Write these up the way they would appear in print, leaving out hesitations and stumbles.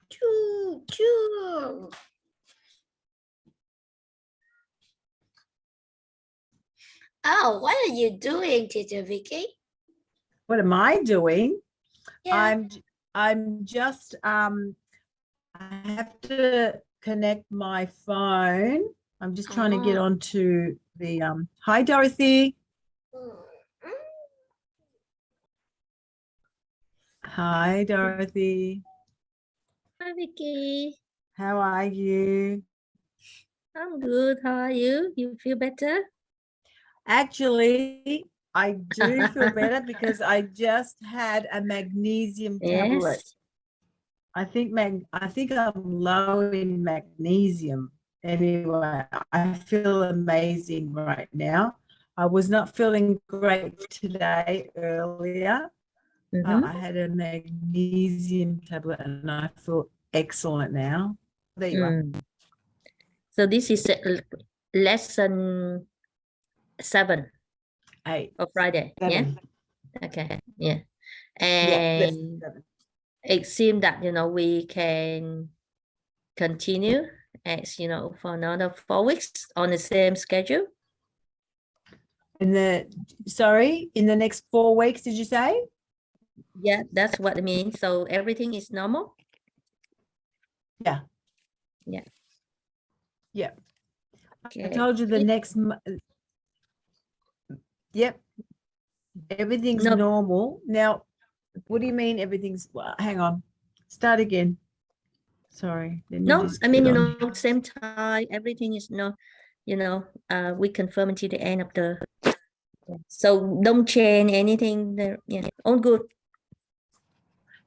Choo, choo. Oh, what are you doing, Teacher Vicki? What am I doing? Yeah. I'm just I have to connect my phone. I'm just trying to get onto the hi Dorothy. Hi Dorothy. Hi, Vicki. How are you? I'm good. How are you? You feel better? Actually, I do feel better because I just had a magnesium tablet. Yes. I think I'm low in magnesium. Anyway, I feel amazing right now. I was not feeling great today earlier. I had a magnesium tablet and I feel excellent now. There you are. So this is lesson 7 8 of Friday. 7. Yeah. Okay. Yeah. Yeah, And it seems that we can continue as for another 4 weeks on the same schedule. in the next 4 weeks, did you say? Yeah, that's what I mean. So everything is normal. Yeah. Okay. I told you the next yep, everything's normal now. What do you mean everything's hang on, start again. Sorry, No, I mean, same time, everything is we confirm until the end of the, so don't change anything there. Yeah, all good.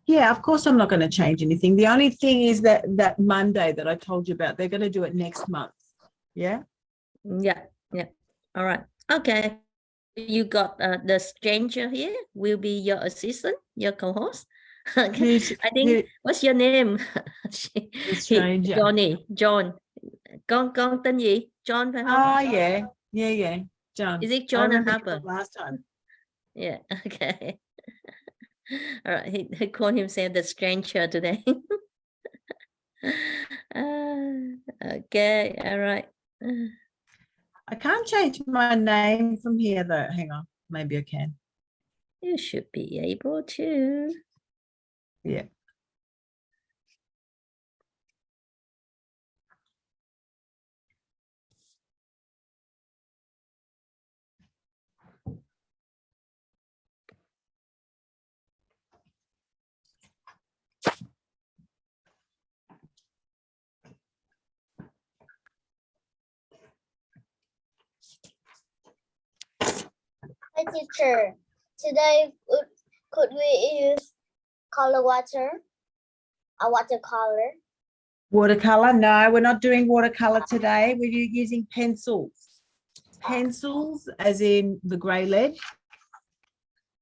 Yeah, of course I'm not going to change anything. The only thing is that Monday that I told you about, they're going to do it next month. Yeah. All right. Okay, you got the stranger here will be your assistant, your co-host. Okay. I think what's your name? The stranger. John. Con tên gì? John phải không? Oh yeah, John. Is it John or remember Harper? last time. Yeah. Okay. All right. He called himself the stranger today. Okay. All right. I can't change my name from here though. Hang on, maybe I can. You should be able to. Yeah. Hi, teacher. Today, could we use color water? A watercolor? Watercolor? No, we're not doing watercolor today. We're using pencils. Pencils, as in the grey lead,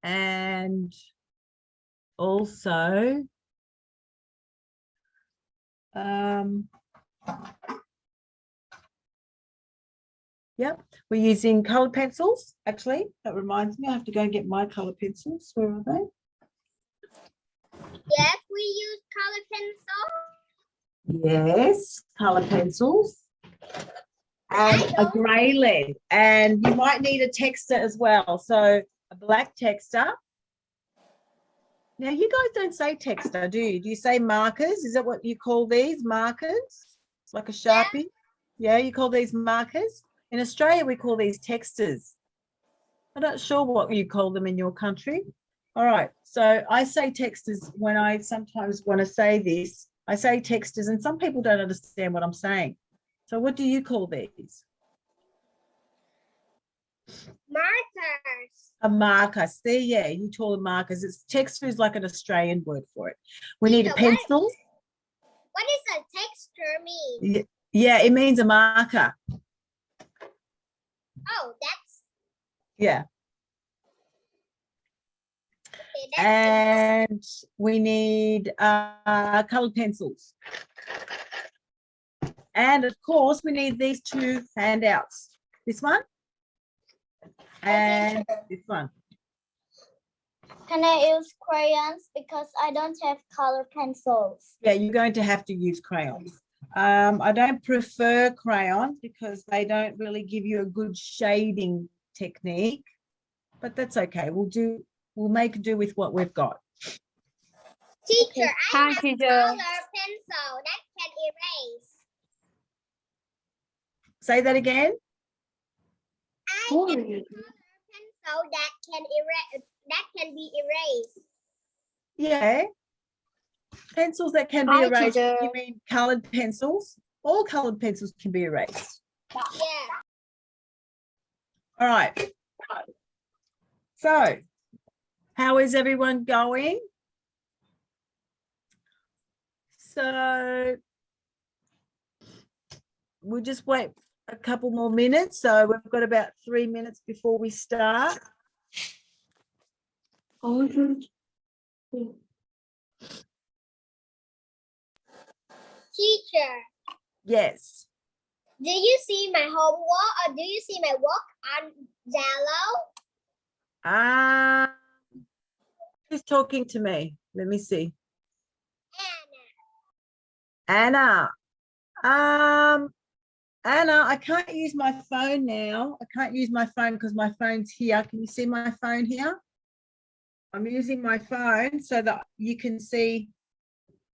and also yep, we're using colored pencils. Actually, that reminds me, I have to go and get my colored pencils. Where are they? Yes, we use color pencil. Yes, colored pencils and a grey lead, and you might need a texter as well. So a black texter. Now you guys don't say texter, do you? Do you say markers? Is that what you call these, markers? Like a Sharpie? Yeah, you call these markers? In Australia, we call these texters. I'm not sure what you call them in your country. All right, so I say texters when I sometimes want to say this. I say texters, and some people don't understand what I'm saying. So what do you call these? Markers. A marker. See, yeah, you call them markers. It's texture is like an Australian word for it. We need a pencil. What does a texture mean? Yeah, it means a marker. Oh, that's. Yeah. Okay, and we need colored pencils. And of course, we need these 2 handouts. This one and this one. Can I use crayons because I don't have color pencils? Yeah, you're going to have to use crayons. I don't prefer crayons because they don't really give you a good shading technique, but that's okay. We'll make do with what we've got. Teacher, I have color pencil that can erase. Say that again. I have color pencil that can erase. That can be erased. Yeah. Pencils that can be erased. You mean colored pencils? All colored pencils can be erased. Yeah. All right. So, how is everyone going? So, we'll just wait a couple more minutes. So, we've got about 3 minutes before we start. Teacher. Yes. Do you see my homework or do you see my work on Zello? Who's talking to me? Let me see. Anna. Anna, I can't use my phone now. I can't use my phone because my phone's here. Can you see my phone here? I'm using my phone so that you can see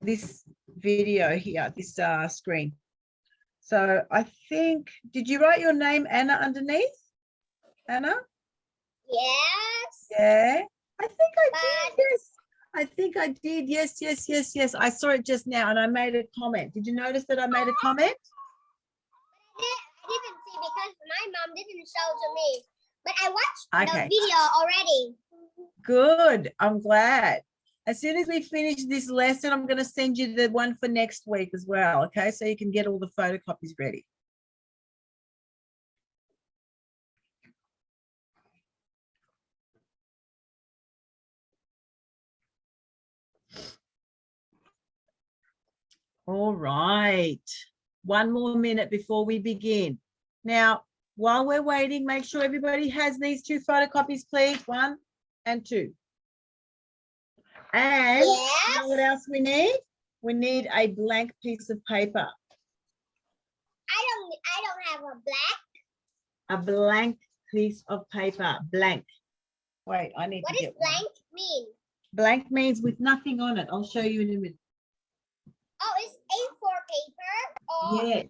this video here, this screen. So I think, did you write your name, Anna, underneath? Anna? Yes. Yeah, I think I did, yes. I think I did, yes, yes, yes, yes. I saw it just now and I made a comment. Did you notice that I made a comment? I didn't see because my mom didn't show to me. But I watched Okay. the video already. Good, I'm glad. As soon as we finish this lesson, I'm going to send you the one for next week as well, okay? So you can get all the photocopies ready. All right. 1 more minute before we begin. Now, while we're waiting, make sure everybody has these 2 photocopies, please. 1 and 2. And you know what else we need? We need a blank piece of paper. I don't have a black. A blank piece of paper. Blank. Wait, I need to get one. What does blank mean? Blank means with nothing on it. I'll show you in a minute. Oh, it's A4 paper? Or yes,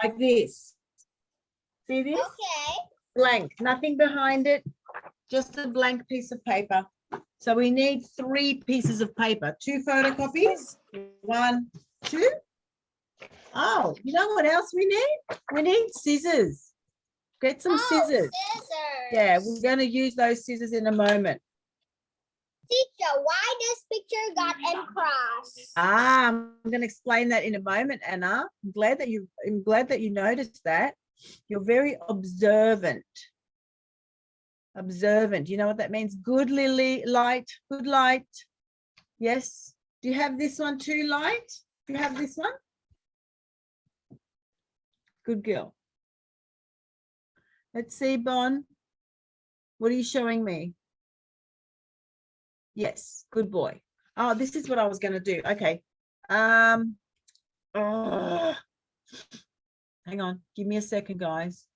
like this. See this? Okay. Blank, nothing behind it, just a blank piece of paper. So we need 3 pieces of paper, 2 photocopies, 1, 2. Oh, you know what else we need? We need scissors. Get some scissors. Scissors. Yeah, we're going to use those scissors in a moment. Teacher, why this picture got M cross? I'm going to explain that in a moment, Anna. I'm glad that you noticed that. You're very observant. Observant. You know what that means? Good, Lily. Light. Good light. Yes. Do you have this one too, Light? Do you have this one? Good girl. Let's see, Bon. What are you showing me? Yes. Good boy. Oh, this is what I was going to do. Okay. Hang on. Give me a second, guys.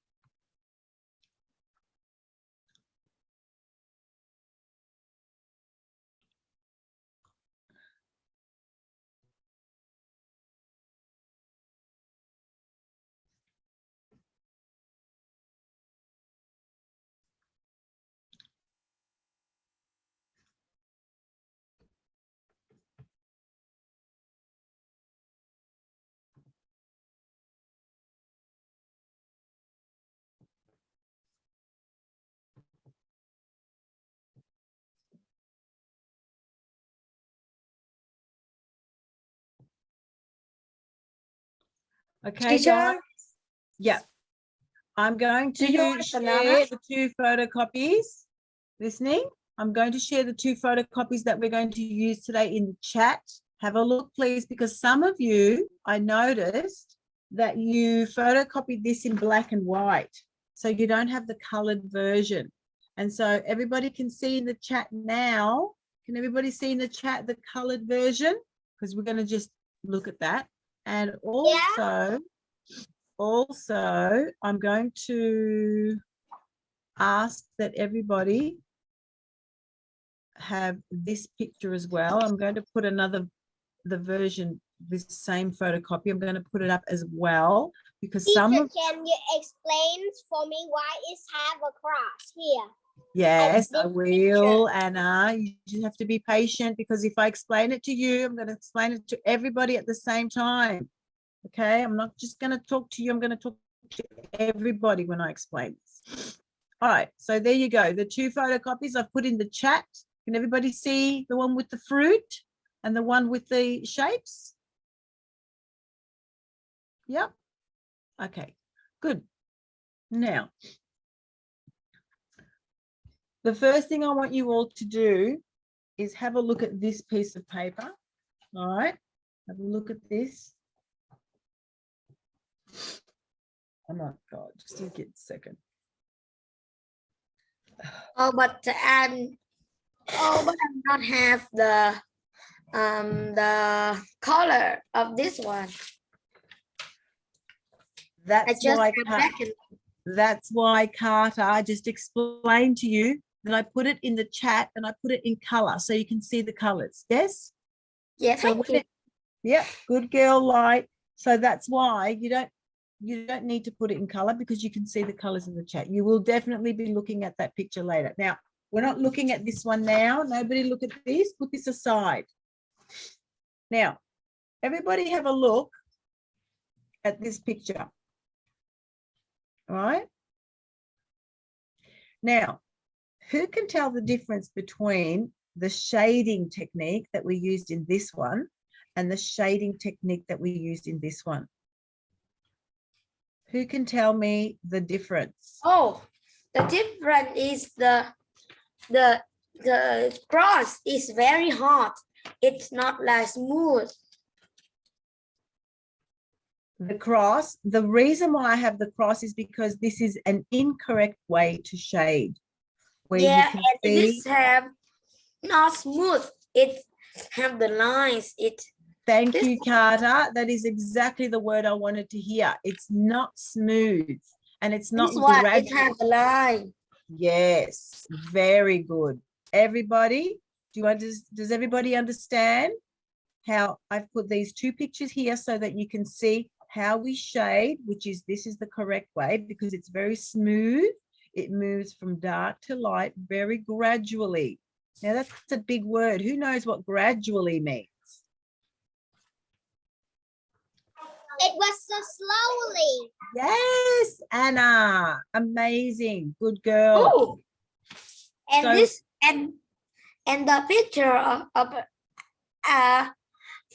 Okay, guys. Yeah. I'm going to share the 2 photocopies. Listening? I'm going to share the 2 photocopies that we're going to use today in the chat. Have a look, please, because some of you, I noticed that you photocopied this in black and white. So you don't have the colored version. And so everybody can see in the chat now Can everybody see in the chat the colored version? Because we're going to just look at that. And also, I'm going to ask that everybody have this picture as well. I'm going to put the version, this same photocopy. I'm going to put it up as well because Teacher, can you explain for me why it have a cross here? Yes, I will, Anna. You just have to be patient because if I explain it to you, I'm going to explain it to everybody at the same time. Okay, I'm not just going to talk to you. I'm going to talk to everybody when I explain this. All right, so there you go. The two photocopies I've put in the chat. Can everybody see the one with the fruit and the one with the shapes? Yep. Okay, good. Now, the first thing I want you all to do is have a look at this piece of paper. All right, have a look at this. Oh my God, just give it a second. Oh, but I not have the color of this one. That's why, Carter, I just explained to you that I put it in the chat and I put it in color so you can see the colors. Yes? Yes. So yeah, good girl, Light. So that's why you don't need to put it in color because you can see the colors in the chat. You will definitely be looking at that picture later. Now, we're not looking at this one now. Nobody look at this. Put this aside. Now, everybody have a look at this picture. All right. Now, who can tell the difference between the shading technique that we used in this one and the shading technique that we used in this one? Who can tell me the difference? Oh, the difference is the cross is very hard. It's not like smooth. The cross, the reason why I have the cross is because this is an incorrect way to shade. Where yeah, you can and see, this have not smooth. It have the lines. Thank you, Carter. That is exactly the word I wanted to hear. It's not smooth and it's not gradual. It has the line. Yes, very good. Everybody, does everybody understand how I've put these two pictures here so that you can see how we shade, this is the correct way because it's very smooth. It moves from dark to light very gradually. Now that's a big word. Who knows what gradually means? It was so slowly. Yes, Anna. Amazing. Good girl. Oh, and so, this and the picture of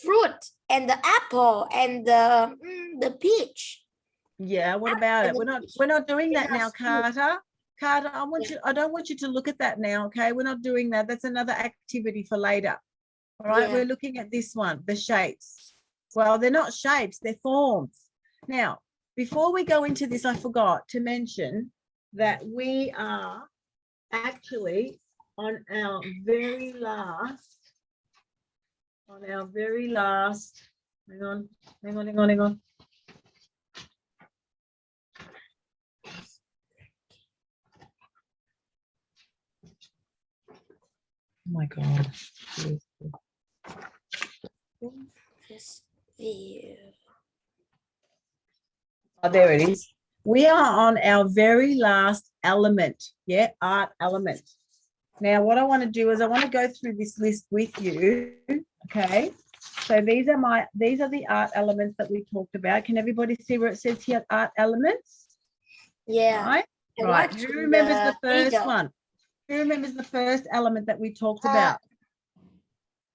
fruit and the apple and the peach. Yeah, what about it? We're not doing that now, Carter. Carter, I don't want you to look at that now, okay? We're not doing that. That's another activity for later. All right, we're looking at this one, the shapes. Well, they're not shapes, they're forms. Now, before we go into this, I forgot to mention that we are actually on our very last, hang on. Oh my God. Oh, there it is. We are on our very last element. Yeah, art element. Now, what I want to do is I want to go through this list with you. Okay. So these are the art elements that we talked about. Can everybody see where it says here art elements? Yeah. Right. Who remembers the first one? Who remembers the first element that we talked about?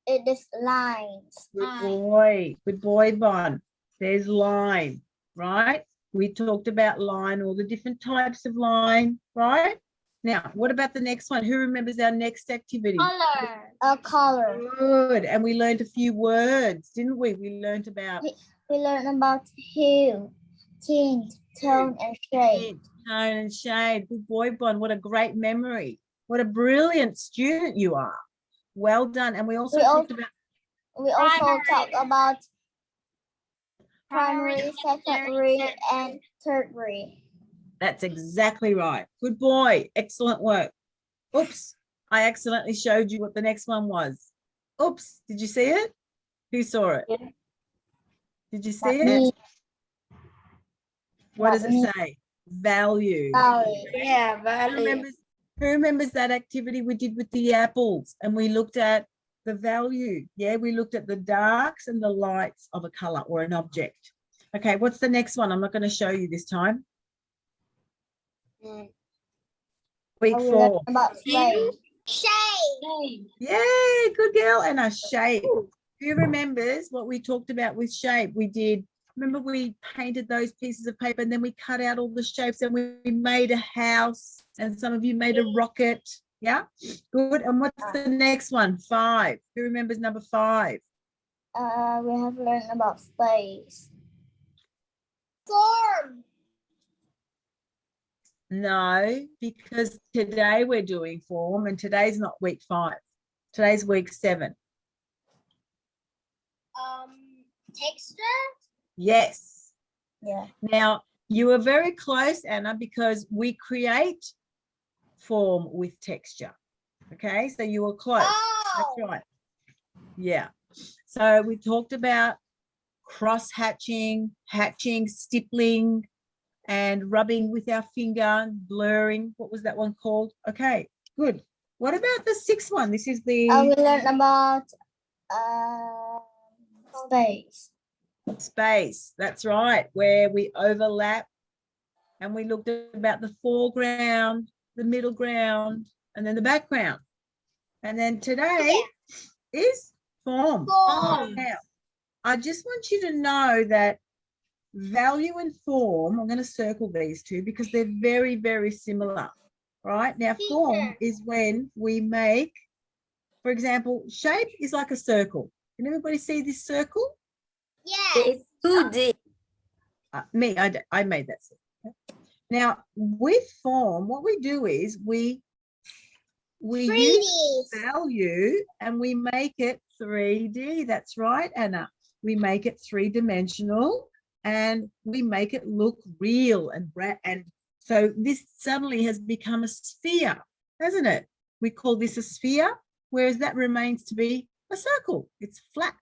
It is lines. Good boy, Bon. There's line, right? We talked about line, all the different types of line, right? Now, what about the next one? Who remembers our next activity? Color. A color. Good. And we learned a few words, didn't we? We learned about hue, tint, tone, and shade. Tone and shade. Good boy, Bon. What a great memory. What a brilliant student you are. Well done. And we also talked about talk about primary, secondary, and tertiary. That's exactly right. Good boy. Excellent work. Oops. I accidentally showed you what the next one was. Oops. Did you see it? Who saw it? Yeah. Did you see it? What does it say? Value. Yeah, Who remembers that activity we did with the apples and we looked at the value? Yeah, we looked at the darks and the lights of a color or an object. Okay, what's the next one? I'm not going to show you this time. Week 4. About shade. Yay, good girl. And a shape. Who remembers what we talked about with shape? We did, remember we painted those pieces of paper and then we cut out all the shapes and we made a house and some of you made a rocket. Yeah, good. And what's the next one? 5. Who remembers number 5? We have learned about space. Form. No, because today we're doing form and today's not week 5. Today's week 7. Texture. Yes. Yeah. Now, you were very close, Anna, because we create form with texture. Okay, so you were close. That's right. Yeah. So we talked about cross hatching, stippling, and rubbing with our finger, blurring. What was that one called? Okay, good. What about the 6th one? This is the... we learned about space. Space, that's right, where we overlap and we looked at about the foreground, the middle ground, and then the background. And then today is form. Now, I just want you to know that value and form, I'm going to circle these two because they're very, very similar, right? Now, form is when we make, for example, shape is like a circle. Can everybody see this circle? Yes. Me, I made that circle. Now, with form, what we do is we use value and we make it 3D. That's right, Anna. We make it 3-dimensional and we make it look real and so this suddenly has become a sphere, hasn't it? We call this a sphere, whereas that remains to be a circle. It's flat.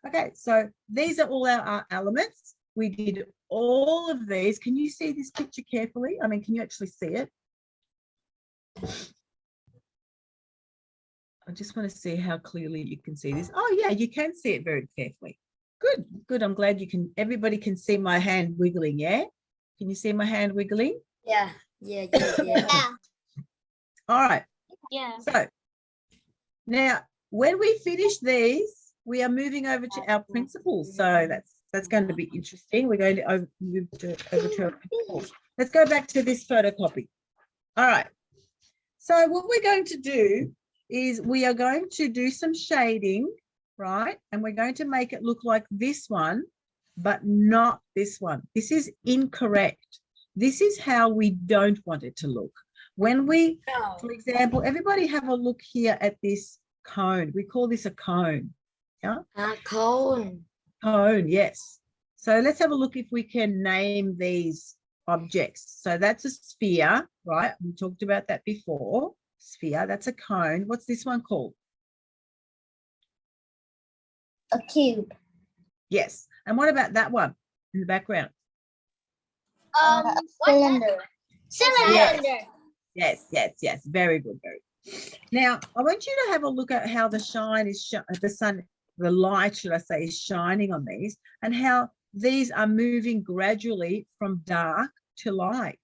Okay, so these are all our elements. We did all of these. Can you see this picture carefully? I mean, can you actually see it? I just want to see how clearly you can see this. Oh, yeah, you can see it very carefully. Good, good. I'm glad you can, everybody can see my hand wiggling, yeah? Can you see my hand wiggling? Yeah. All right. Yeah. So now when we finish these, we are moving over to our principles. So that's going to be interesting. We're going to move over to our principles. Let's go back to this photocopy. All right. So what we're going to do is we are going to do some shading, right? And we're going to make it look like this one, but not this one. This is incorrect. This is how we don't want it to look. When we, for example, everybody have a look here at this cone. We call this a cone. Yeah. A cone. Cone, yes. So let's have a look if we can name these objects. So that's a sphere, right? We talked about that before. Sphere, that's a cone. What's this one called? A cube. Yes. And what about that one in the background? Cylinder. Yes. Very good, very good. Now, I want you to have a look at how the shine is, the light, should I say, is shining on these and how these are moving gradually from dark to light.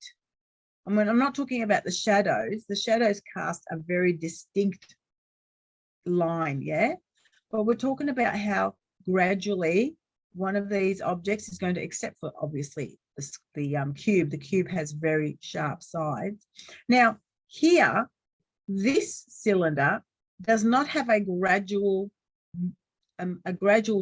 I mean, I'm not talking about the shadows. The shadows cast a very distinct line, yeah? But we're talking about how gradually one of these objects is going to, except for obviously the cube. The cube has very sharp sides. Now, here, this cylinder does not have a gradual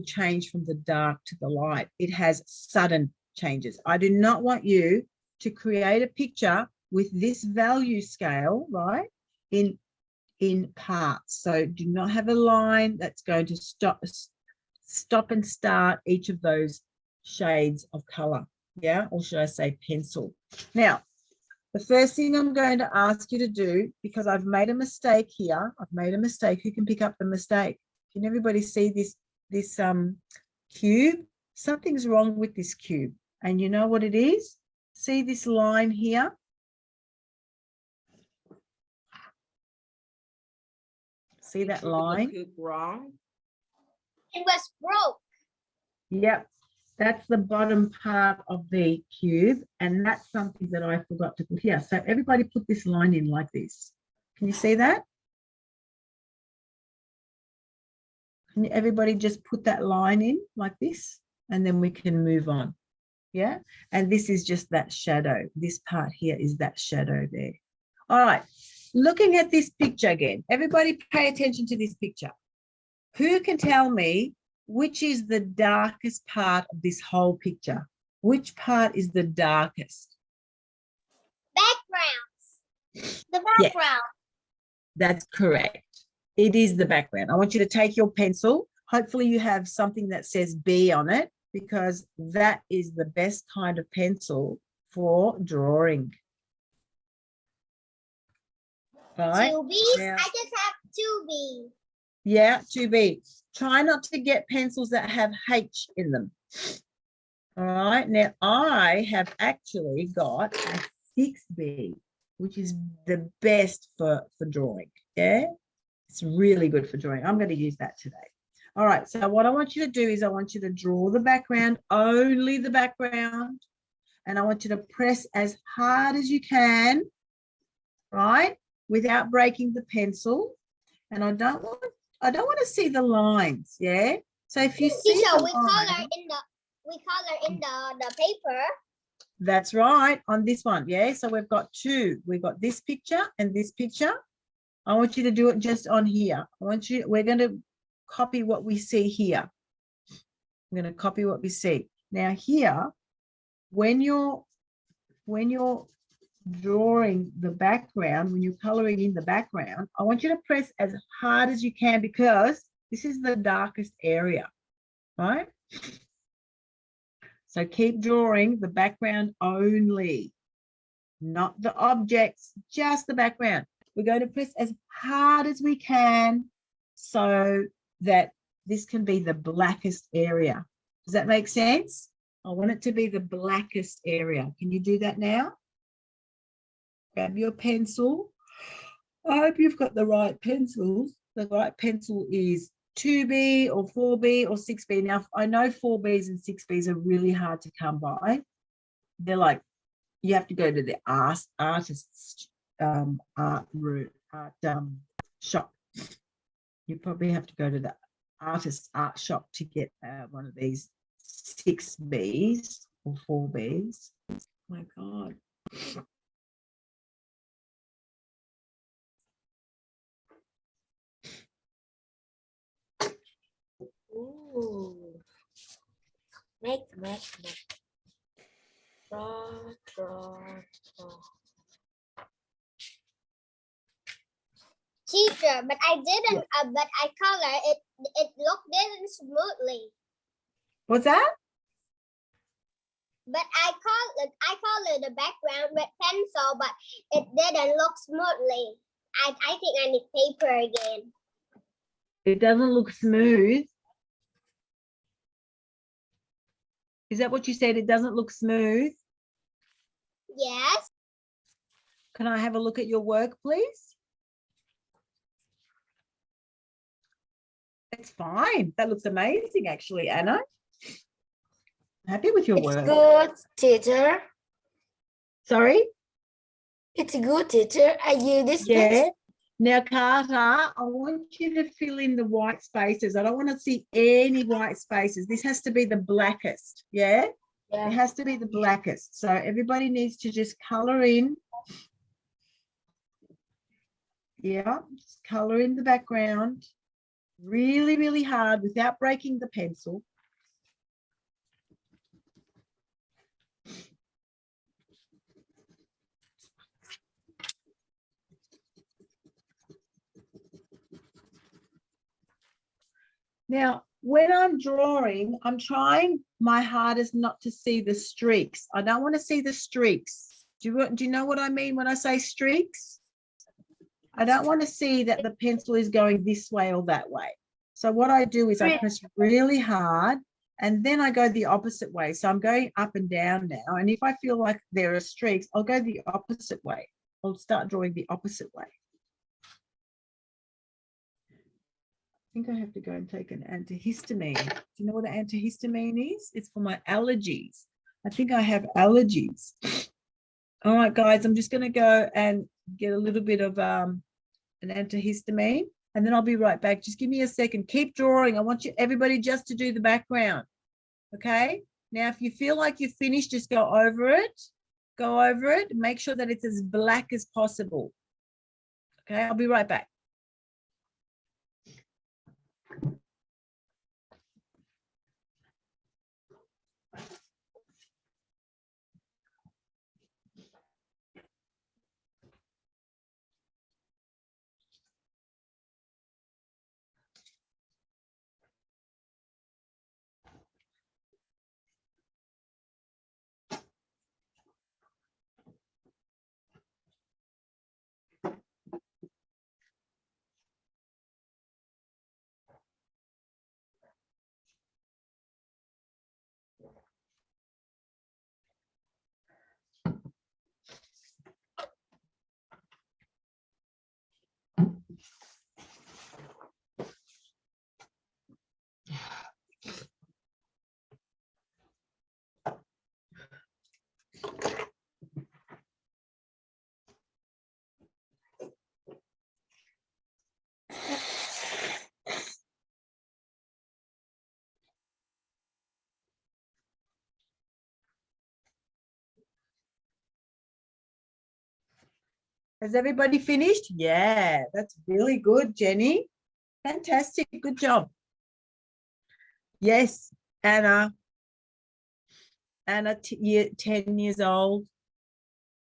change from the dark to the light. It has sudden changes. I do not want you to create a picture with this value scale, right, in in parts. So do not have a line that's going to stop and start each of those shades of color. Yeah, or should I say pencil? Now, the first thing I'm going to ask you to do, because I've made a mistake here, who can pick up the mistake? Can everybody see this cube? Something's wrong with this cube. And you know what it is? See this line here? See that line? Wrong. It was broke. Yep. That's the bottom part of the cube, and that's something that I forgot to put here. So everybody put this line in like this. Can you see that? Can everybody just put that line in like this, and then we can move on. Yeah, and this is just that shadow. This part here is that shadow there. All right, looking at this picture again, everybody pay attention to this picture. Who can tell me which is the darkest part of this whole picture? Which part is the darkest? Backgrounds. The background. Yeah, that's correct. It is the background. I want you to take your pencil. Hopefully you have something that says B on it, because that is the best kind of pencil for drawing. Right? 2 B's? Now, I just have 2 B's. Yeah, 2B. Try not to get pencils that have H in them. All right. Now, I have actually got a 6B, which is the best for drawing. Yeah, it's really good for drawing. I'm going to use that today. All right. So what I want you to do is I want you to draw the background, only the background. And I want you to press as hard as you can, right, without breaking the pencil. And I don't want to see the lines, yeah? So if you see Teacher, the we color in the paper. That's right, on this one, yeah? So we've got two. We've got this picture and this picture. I want you to do it just on here. We're going to copy what we see here. I'm going to copy what we see. Now here, when you're drawing the background, when you're coloring in the background, I want you to press as hard as you can, because this is the darkest area, right? So keep drawing the background only, not the objects, just the background. We're going to press as hard as we can so that this can be the blackest area. Does that make sense? I want it to be the blackest area. Can you do that now? Grab your pencil. I hope you've got the right pencils. The right pencil is 2B or 4B or 6B. Now, I know 4Bs and 6Bs are really hard to come by. They're like, you have to go to the artist's art shop. You probably have to go to the artist's art shop to get one of these 6Bs or 4Bs. Oh my God. Ooh. Make. Draw. Teacher, but I didn't. But I color it. It didn't smoothly. What's that? But I color the background with pencil, but it didn't look smoothly. I think I need paper again. It doesn't look smooth. Is that what you said? It doesn't look smooth? Yes. Can I have a look at your work, please? It's fine. That looks amazing, actually, Anna. Happy with your work. It's good, teacher. Sorry? It's good, teacher. I use this. Yeah. Now, Carter, I want you to fill in the white spaces. I don't want to see any white spaces. This has to be the blackest, yeah? It has to be the blackest. So everybody needs to just color in. Yeah, just color in the background really, really hard without breaking the pencil. Now, when I'm drawing, I'm trying my hardest not to see the streaks. I don't want to see the streaks. Do you know what I mean when I say streaks? I don't want to see that the pencil is going this way or that way. So what I do is I press really hard and then I go the opposite way. So I'm going up and down now. And if I feel like there are streaks, I'll go the opposite way. I'll start drawing the opposite way. I think I have to go and take an antihistamine. Do you know what an antihistamine is? It's for my allergies. I think I have allergies. All right, guys, I'm just going to go and get a little bit of an antihistamine, and then I'll be right back. Just give me a second. Keep drawing. I want everybody just to do the background. Okay? Now, if you feel like you're finished, just go over it. Go over it. Make sure that it's as black as possible. Okay? I'll be right back. Has everybody finished? Yeah, that's really good, Jenny. Fantastic. Good job. Yes, Anna. Anna, 10 years old.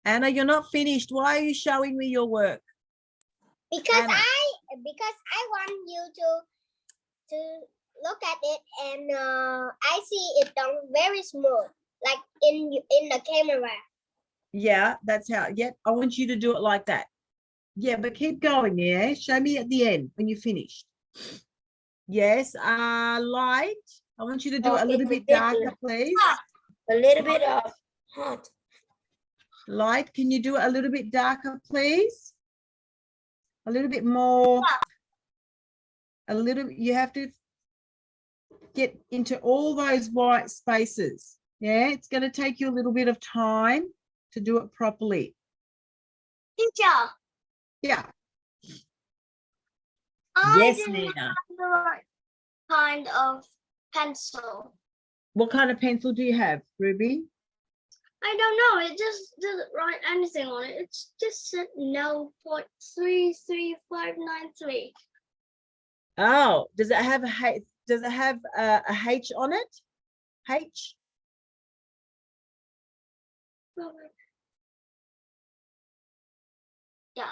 Anna, you're not finished. Why are you showing me your work? Because Anna. I want you to look at it, and I see it done very smooth, like in the camera. Yeah, that's how. Yeah, I want you to do it like that. Yeah, but keep going. Yeah, show me at the end when you finished. Yes, light. I want you to do it a little bit darker, please. A little bit of hot. Light, can you do it a little bit darker, please? A little bit more. A little. You have to get into all those white spaces. Yeah, it's going to take you a little bit of time to do it properly. Teacher. Yeah. Yes, Nina. The right kind of pencil. What kind of pencil do you have, Ruby? I don't know. It just doesn't write anything on it. It's just said no 0.33593. Oh, does it have a H? Does it have a H on it? H? Yeah.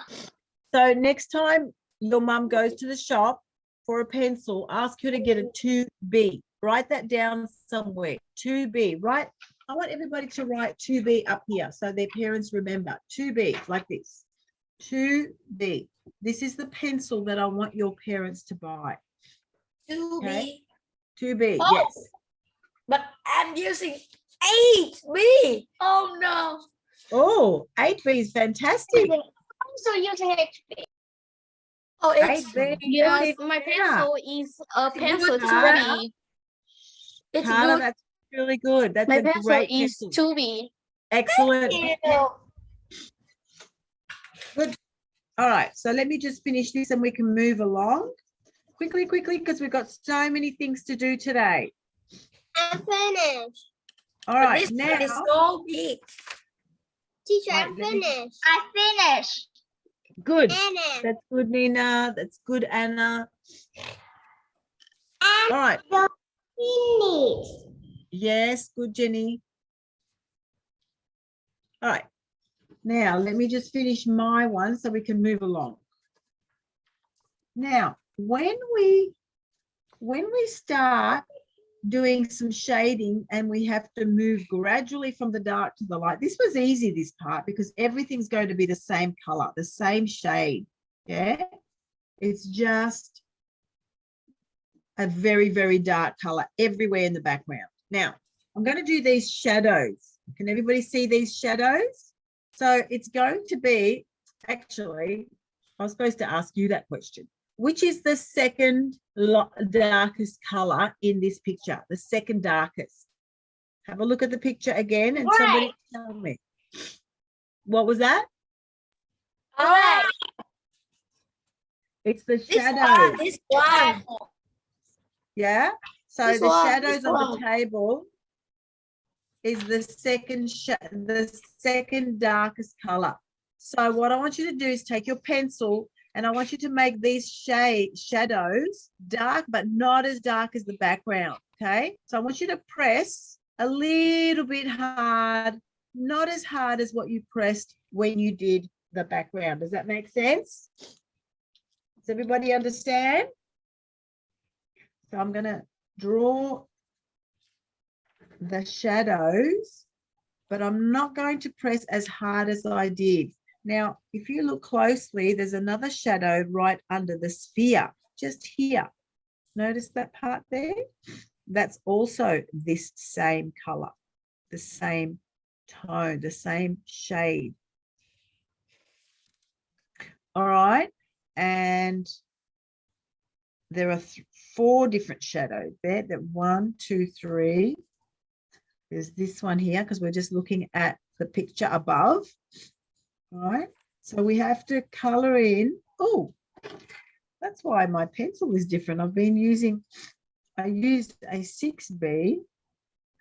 So next time your mum goes to the shop for a pencil, ask her to get a 2B. Write that down somewhere. 2B. Right? I want everybody to write 2B up here so their parents remember. 2B, like this. 2B. This is the pencil that I want your parents to buy. 2B. Okay? 2B, Oh, yes. but I'm using 8B. Oh no. Oh, 8B is fantastic. I'm still using HP. Oh, it's 8B. Yes, my pencil is a pencil 2B. It's Carla, good. that's really good. That's My a pencil great is pencil. 2B. Excellent. Yeah. Good. All right. So let me just finish this and we can move along quickly, because we've got so many things to do today. I'm finished. All right. This Now, is so big. Teacher, Right, I'm let me- finished. I finished. good. Anna. That's good, Nina. That's good, Anna. All right. Finished. Yes. Good, Jenny. All right. Now, let me just finish my one so we can move along. Now, when we when we start doing some shading and we have to move gradually from the dark to the light, this was easy, this part, because everything's going to be the same color, the same shade. Yeah, it's just a very, very dark color everywhere in the background. Now, I'm going to do these shadows. Can everybody see these shadows? So it's going to be, actually, I was supposed to ask you that question. Which is the second darkest color in this picture? The second darkest. Have a look at the picture again and somebody tell me. What was that? All right. It's the shadows. This one. Yeah. So This the one, shadows this on one. the table is the second darkest color. So what I want you to do is take your pencil and I want you to make these shadows dark, but not as dark as the background. Okay. So I want you to press a little bit hard, not as hard as what you pressed when you did the background. Does that make sense? Does everybody understand? So I'm going to draw the shadows, but I'm not going to press as hard as I did. Now, if you look closely, there's another shadow right under the sphere, just here. Notice that part there? That's also this same color, the same tone, the same shade. All right. And there are 4 different shadows there. That 1, 2, 3. There's this one here because we're just looking at the picture above. All right. So we have to color in. Oh, that's why my pencil is different. I used a 6B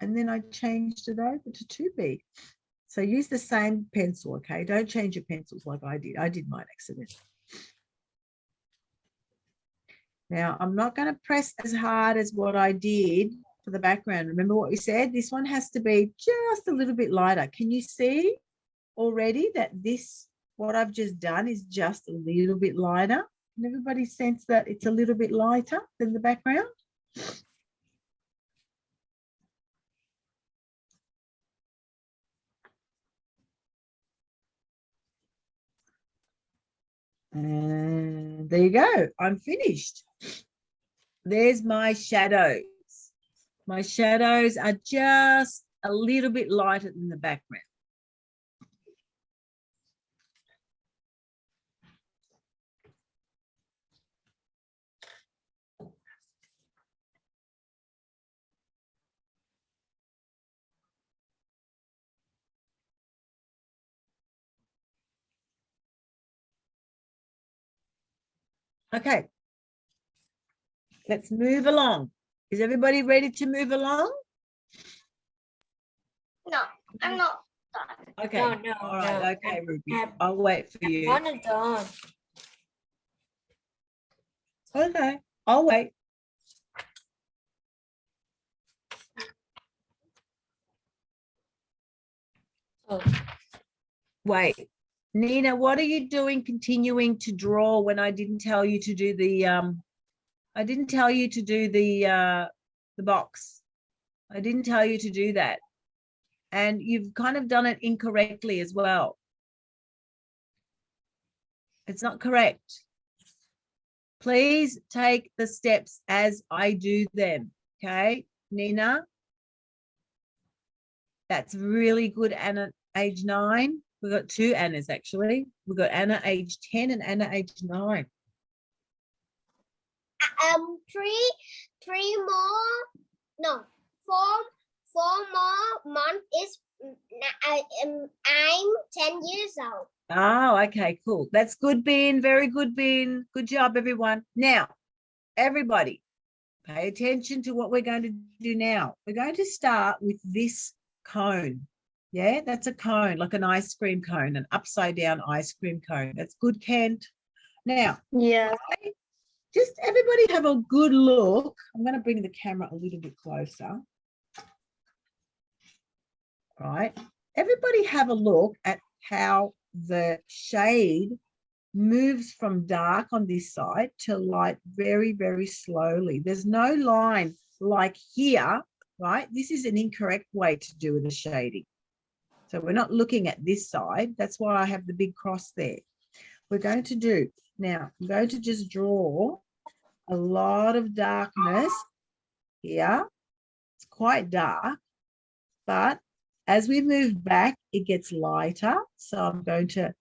and then I changed it over to 2B. So use the same pencil, okay? Don't change your pencils like I did. I did mine accidentally. Now, I'm not going to press as hard as what I did for the background. Remember what we said? This one has to be just a little bit lighter. Can you see already that what I've just done is just a little bit lighter? Can everybody sense that it's a little bit lighter than the background? And there you go. I'm finished. There's my shadows. My shadows are just a little bit lighter than the background. Okay. Let's move along. Is everybody ready to move along? No, I'm not done. Okay. No, all right. no. Okay, Ruby. I'll wait for you. I'm done. Okay. I'll wait. Oh. Wait. Nina, what are you doing continuing to draw when I didn't tell you to do the the box? I didn't tell you to do that. And you've kind of done it incorrectly as well. It's not correct. Please take the steps as I do them. Okay, Nina? That's really good, Anna, age 9. We've got 2 Annas, actually. We've got Anna, age 10, and Anna, age 9. 3 more, no, 4 more months is I'm 10 years old. Oh, okay, cool. That's good, Ben. Very good, Ben. Good job, everyone. Now, everybody, pay attention to what we're going to do now. We're going to start with this cone. Yeah, that's a cone, like an ice cream cone, an upside down ice cream cone. That's good, Kent. Now, Yeah. just everybody have a good look. I'm going to bring the camera a little bit closer. Right. Everybody have a look at how the shade moves from dark on this side to light very, very slowly. There's no line like here, right? This is an incorrect way to do the shading. So we're not looking at this side. That's why I have the big cross there. We're going to do, now I'm going to just draw a lot of darkness here. It's quite dark, but as we move back, it gets lighter. So I'm going to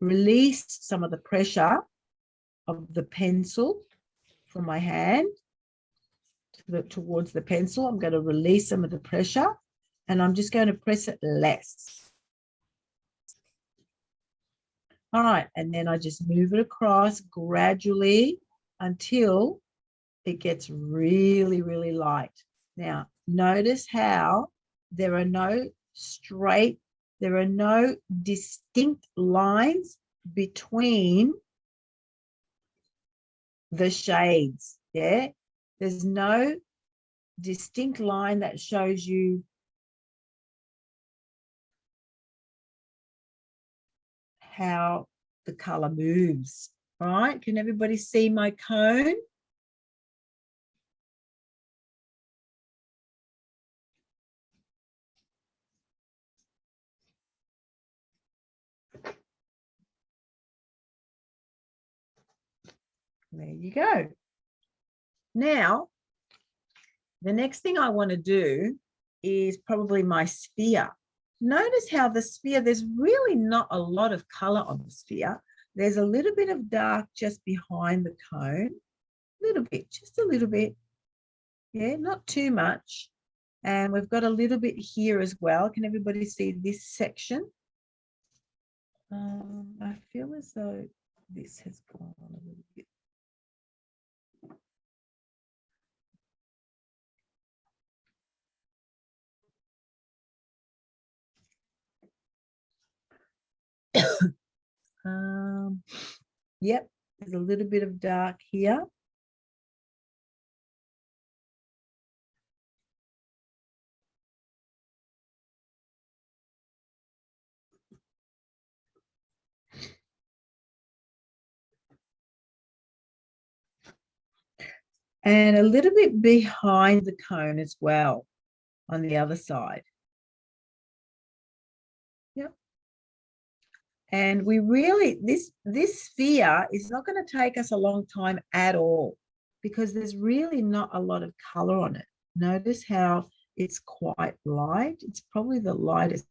release some of the pressure of the pencil from my hand towards the pencil. I'm going to release some of the pressure and I'm just going to press it less. All right, and then I just move it across gradually until it gets really, really light. Now, notice how there are no distinct lines between the shades, yeah? There's no distinct line that shows you how the color moves. All right, can everybody see my cone? There you go. Now, the next thing I want to do is probably my sphere. Notice how the sphere, there's really not a lot of color on the sphere. There's a little bit of dark just behind the cone, a little bit, just a little bit. Yeah, not too much. And we've got a little bit here as well. Can everybody see this section? I feel as though this has gone on a little bit. Yep, there's a little bit of dark here. And a little bit behind the cone as well on the other side. Yep. And we really, this sphere is not going to take us a long time at all because there's really not a lot of color on it. Notice how it's quite light. It's probably the lightest.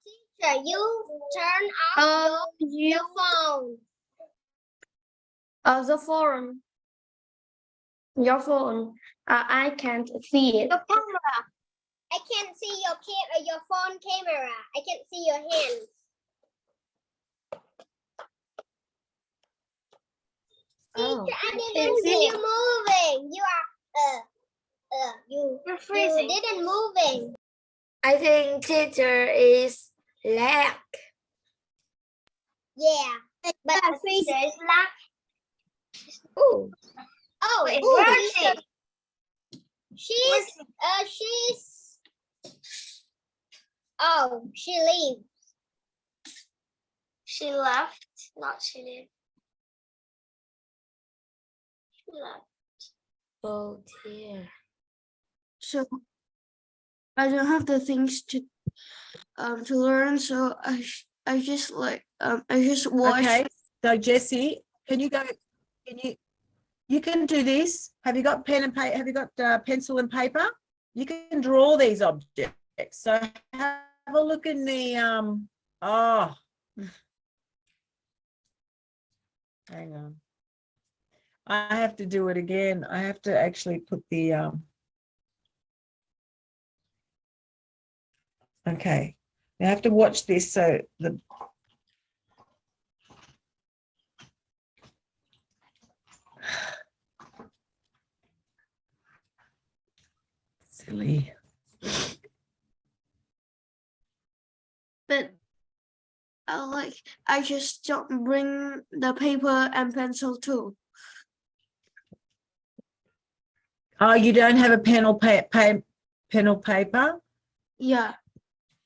Teacher, you turn off your phone. The phone. Your phone. I can't see it. Your camera. I can't see your phone camera. I can't see your hands. Oh, Teacher, I didn't see you moving. You are you're freezing. You didn't moving. I think teacher is lag. Yeah, but the freezer is lag. Oh, she leaves. she left. Not she did. She left. Oh dear. So I don't have the things to learn, so I just like I just watch. Okay, so Jessie, can you go, you can do this. Have you got pen and paper? Have you got pencil and paper? You can draw these objects. So have a look in the, hang on. I have to do it again. I have to actually put the, okay. I have to watch this so the, silly. But I just don't bring the paper and pencil too. Oh, you don't have a pen or paper? Yeah.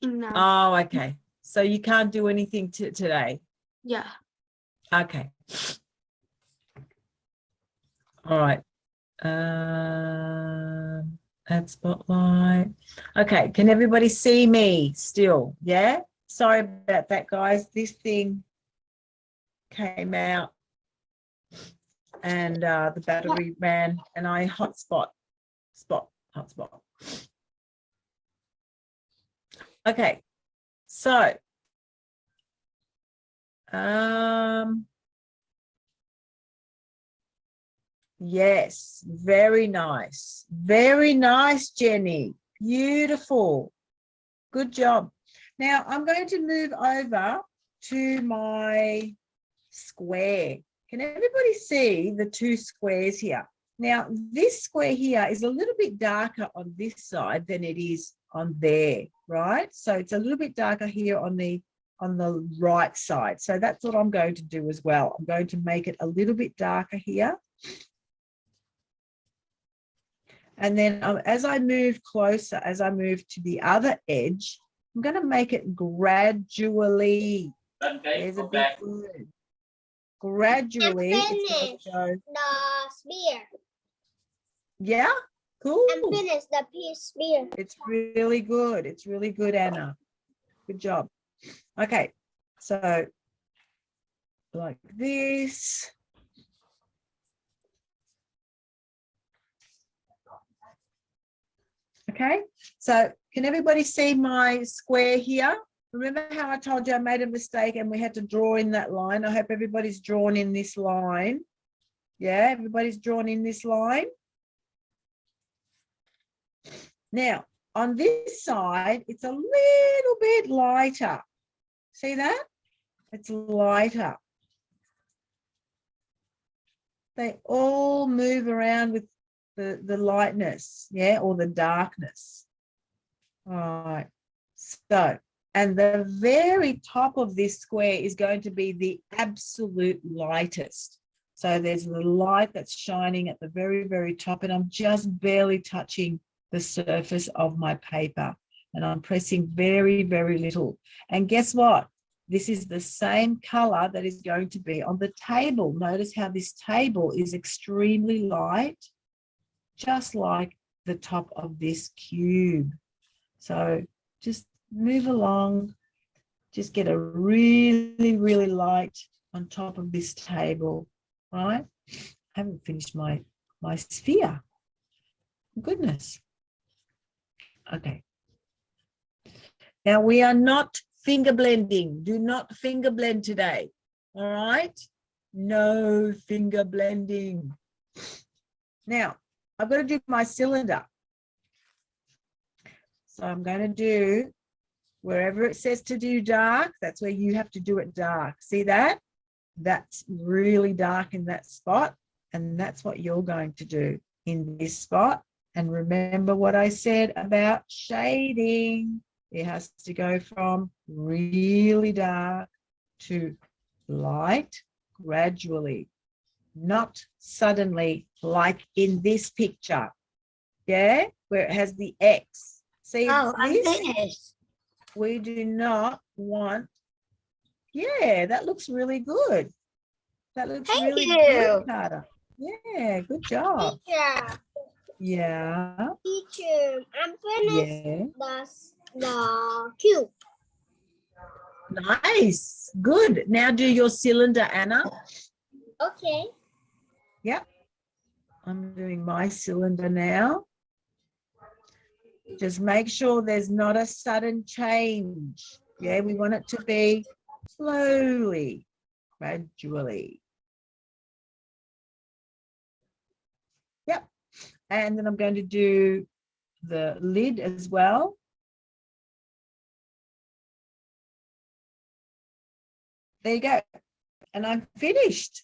No. Oh, okay. So you can't do anything today? Yeah. Okay. All right. Add spotlight. Okay, can everybody see me still? Yeah? Sorry about that, guys. This thing came out and the battery ran and I hotspot. Okay, so yes, very nice. Very nice, Jenny. Beautiful. Good job. Now I'm going to move over to my square. Can everybody see the two squares here? Now, this square here is a little bit darker on this side than it is on there, right? So it's a little bit darker here on the right side. So that's what I'm going to do as well. I'm going to make it a little bit darker here. And then as I move closer, as I move to the other edge, I'm going to make it gradually. There's a big word. Gradually. I'm finished the spear. Yeah, cool. I'm finished the spear. It's really good. It's really good, Anna. Good job. Okay, so like this. Okay, so can everybody see my square here? Remember how I told you I made a mistake and we had to draw in that line? I hope everybody's drawn in this line. Yeah, everybody's drawn in this line. Now, on this side, it's a little bit lighter. See that? It's lighter. They all move around with the lightness, yeah, or the darkness. All right. So, and the very top of this square is going to be the absolute lightest. So there's the light that's shining at the very, very top, and I'm just barely touching the surface of my paper, and I'm pressing very, very little. And guess what? This is the same color that is going to be on the table. Notice how this table is extremely light, just like the top of this cube. So just move along, just get a really, really light on top of this table, right? I haven't finished my sphere. Goodness. Okay. Now we are not finger blending. Do not finger blend today. All right? No finger blending. Now, I've got to do my cylinder. So I'm going to do, wherever it says to do dark, that's where you have to do it dark. See that? That's really dark in that spot. And that's what you're going to do in this spot. And remember what I said about shading. It has to go from really dark to light gradually, not suddenly like in this picture. Yeah, where it has the X. See this? We do not want. Yeah, that looks really good. That looks really good, Carter. Yeah, good job. Teacher. Yeah. Teacher, I'm finished the cube. Nice. Good. Now do your cylinder, Anna. Okay. Yep. I'm doing my cylinder now. Just make sure there's not a sudden change. Yeah, we want it to be slowly, gradually. Yep. And then I'm going to do the lid as well. There you go. And I'm finished.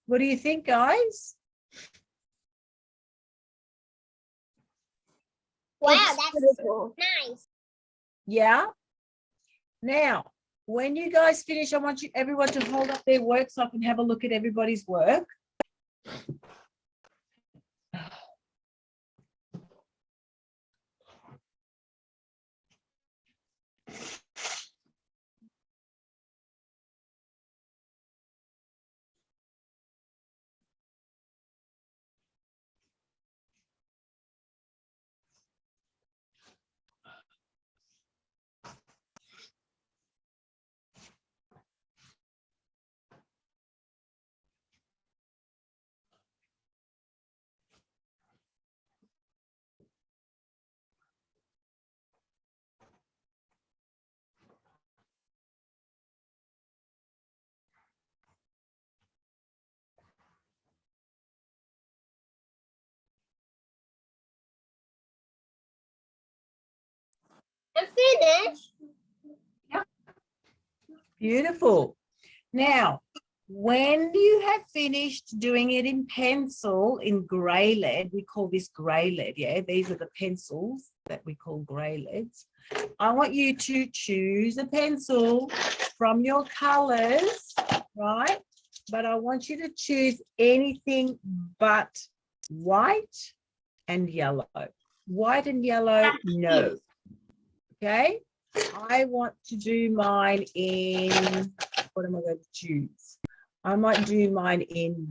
What do you think, guys? Wow, that's nice. Yeah. Now, when you guys finish, I want everyone to hold up their work so I can have a look at everybody's work. I'm finished. Beautiful. Now, when you have finished doing it in pencil, in grey lead, we call this grey lead, yeah? These are the pencils that we call grey leads. I want you to choose a pencil from your colours, right? But I want you to choose anything but white and yellow. White and yellow, no. Okay? I want to do mine in, what am I going to choose? I might do mine in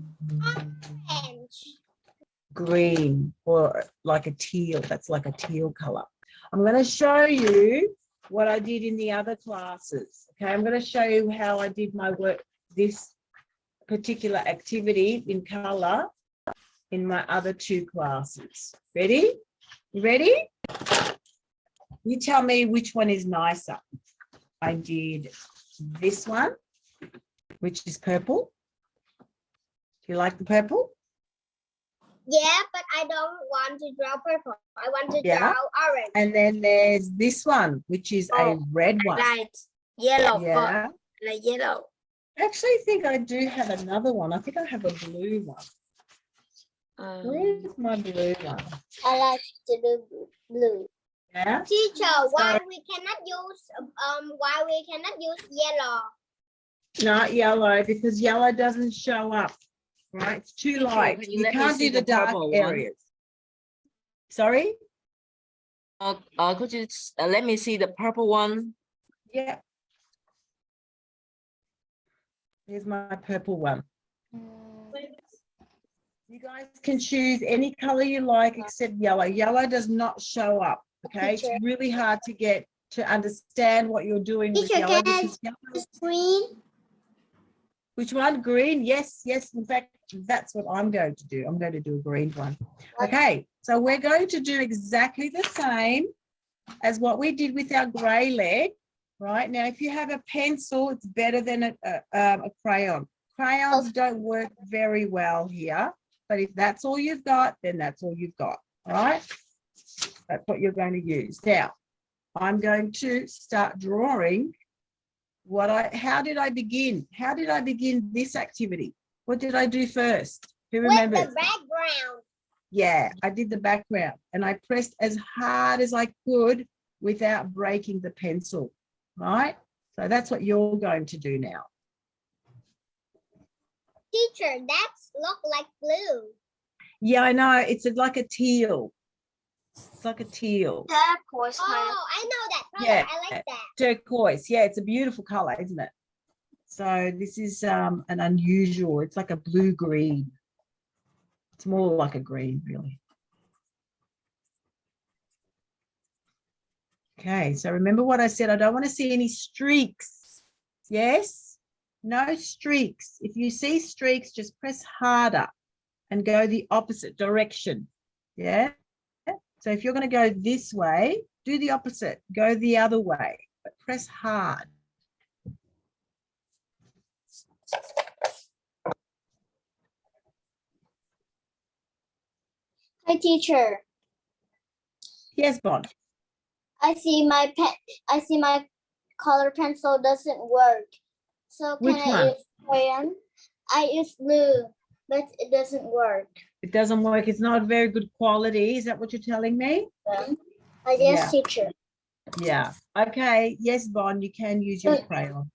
green or like a teal. That's like a teal color. I'm going to show you what I did in the other classes. Okay, I'm going to show you how I did my work, this particular activity in color in my other two classes. Ready? You ready? You tell me which one is nicer. I did this one, which is purple. Do you like the purple? Yeah, but I don't want to draw purple. I want to draw orange. And then there's this one, which is a red one. Light yellow. Yeah. Like yellow. I actually think I do have another one. I think I have a blue one. Where's my blue one? I like to do blue. Yeah. Teacher, why we cannot use yellow? Not yellow, because yellow doesn't show up. Right? It's too light. Can you You let me can't see do the the dark purple one? areas. Sorry? Could you let me see the purple one? Yeah. Here's my purple one. You guys can choose any color you like except yellow. Yellow does not show up. Okay, it's really hard to get to understand what you're doing with yellow. Because yellow, Green. which one? Green? Yes, yes. In fact, that's what I'm going to do. I'm going to do a green one. Okay, so we're going to do exactly the same as what we did with our grey lead. Right now, if you have a pencil, it's better than a crayon. Crayons don't work very well here, but if that's all you've got, then that's all you've got. All right, that's what you're going to use. Now, I'm going to start drawing. How did I begin? How did I begin this activity? What did I do first? Who remembers? With the background. Yeah, I did the background and I pressed as hard as I could without breaking the pencil, right? So that's what you're going to do now. Teacher, that's look like blue. Yeah, I know. It's like a teal. It's like a teal. Turquoise. Oh, I know that color. Yeah. I like that. Turquoise. Yeah, it's a beautiful color, isn't it? So this is an unusual, it's like a blue-green. It's more like a green, really. Okay, so remember what I said, I don't want to see any streaks. Yes? No streaks. If you see streaks, just press harder and go the opposite direction. Yeah? So if you're going to go this way, do the opposite. Go the other way, but press hard. Hi, teacher. Yes, Bond. I see my color pencil doesn't work. So Which can I one? use crayon? I use blue, but it doesn't work. It doesn't work. It's not very good quality. Is that what you're telling me? I guess, teacher. Yeah. Okay. Yes, Bond, you can use your crayon.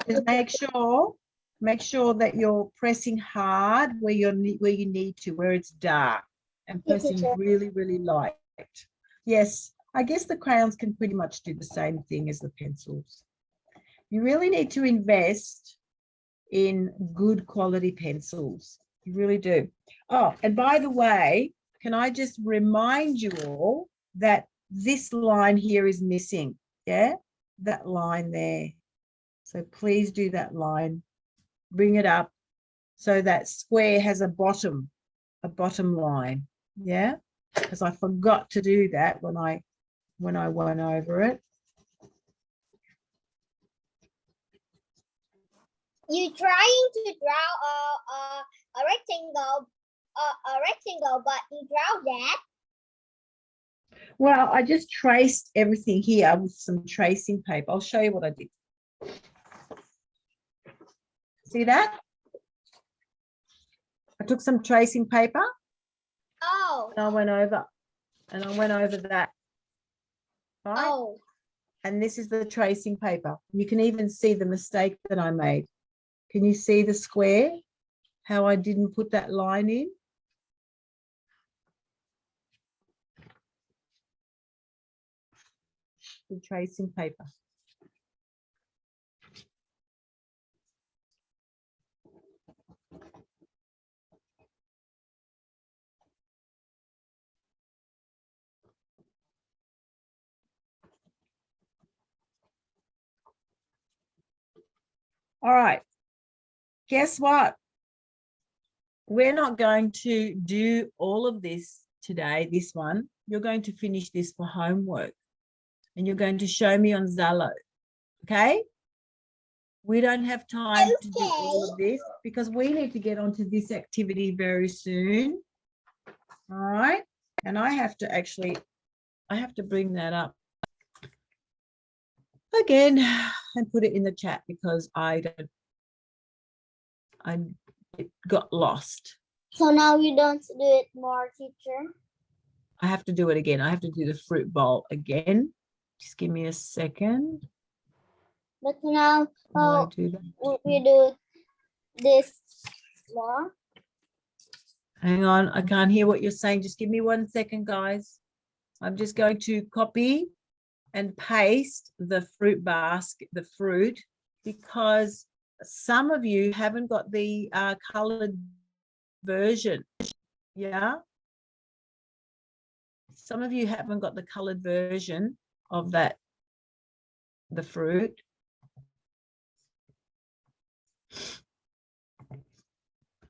Just make sure that you're pressing hard where you need to, where it's dark, and pressing really, really light. Yes. I guess the crayons can pretty much do the same thing as the pencils. You really need to invest in good quality pencils. You really do. Oh, and by the way, can I just remind you all that this line here is missing? Yeah, that line there. So please do that line. Bring it up so that square has a bottom line. Yeah, because I forgot to do that when I went over it. You trying to draw a rectangle, but you draw that. Well, I just traced everything here with some tracing paper. I'll show you what I did. See that? I took some tracing paper. Oh. And I went over that. Right? Oh. And this is the tracing paper. You can even see the mistake that I made. Can you see the square? How I didn't put that line in? The tracing paper. All right. Guess what? We're not going to do all of this today, this one. You're going to finish this for homework. And you're going to show me on Zalo. Okay? We don't have time to do all of this because we need to get onto this activity very soon. All right. And I have to bring that up again and put it in the chat because it got lost. So now you don't do it more, teacher? I have to do it again. I have to do the fruit bowl again. Just give me a second. But now do that? we do this more. Hang on, I can't hear what you're saying. Just give me 1 second, guys. I'm just going to copy and paste the fruit basket, the fruit, because some of you haven't got the colored version. Yeah. Some of you haven't got the colored version of that, the fruit.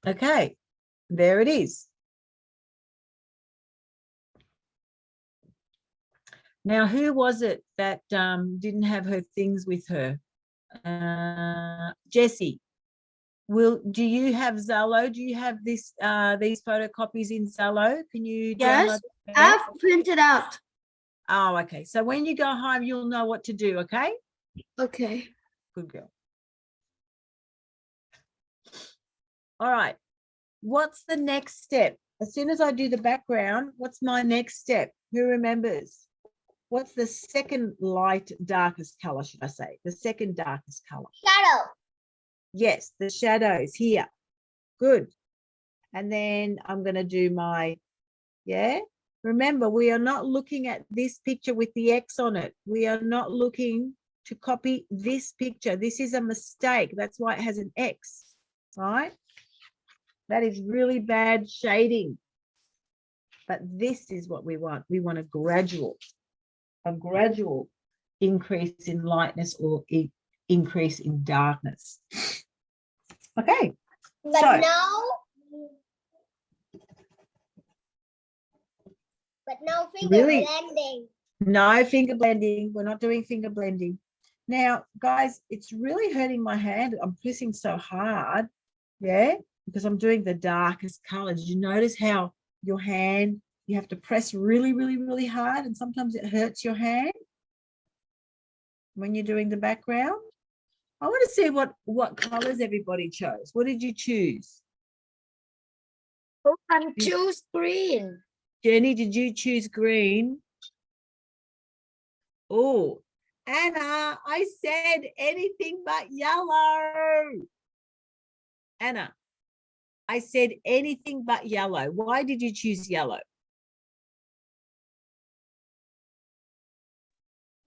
Okay, there it is. Now, who was it that didn't have her things with her? Jessie, do you have Zalo? Do you have this these photocopies in Zalo? Can you Yes, download them? I've printed out. Oh, okay. So when you go home, you'll know what to do, okay? Okay. Good girl. All right. What's the next step? As soon as I do the background, what's my next step? Who remembers? What's the second darkest color, should I say? The second darkest color. Shadow. Yes, the shadows here. Good. And then I'm going to do my, yeah. Remember, we are not looking at this picture with the X on it. We are not looking to copy this picture. This is a mistake. That's why it has an X, right? That is really bad shading. But this is what we want. We want a gradual increase in lightness or increase in darkness. Okay. But so, no finger really, blending. No finger blending. We're not doing finger blending. Now, guys, it's really hurting my hand. I'm pressing so hard, yeah, because I'm doing the darkest color. Did you notice how your hand, you have to press really, really, really hard, and sometimes it hurts your hand when you're doing the background? I want to see what colors everybody chose. What did you choose? I choose green. Jenny, did you choose green? Oh, Anna, I said anything but yellow. Anna, I said anything but yellow. Why did you choose yellow?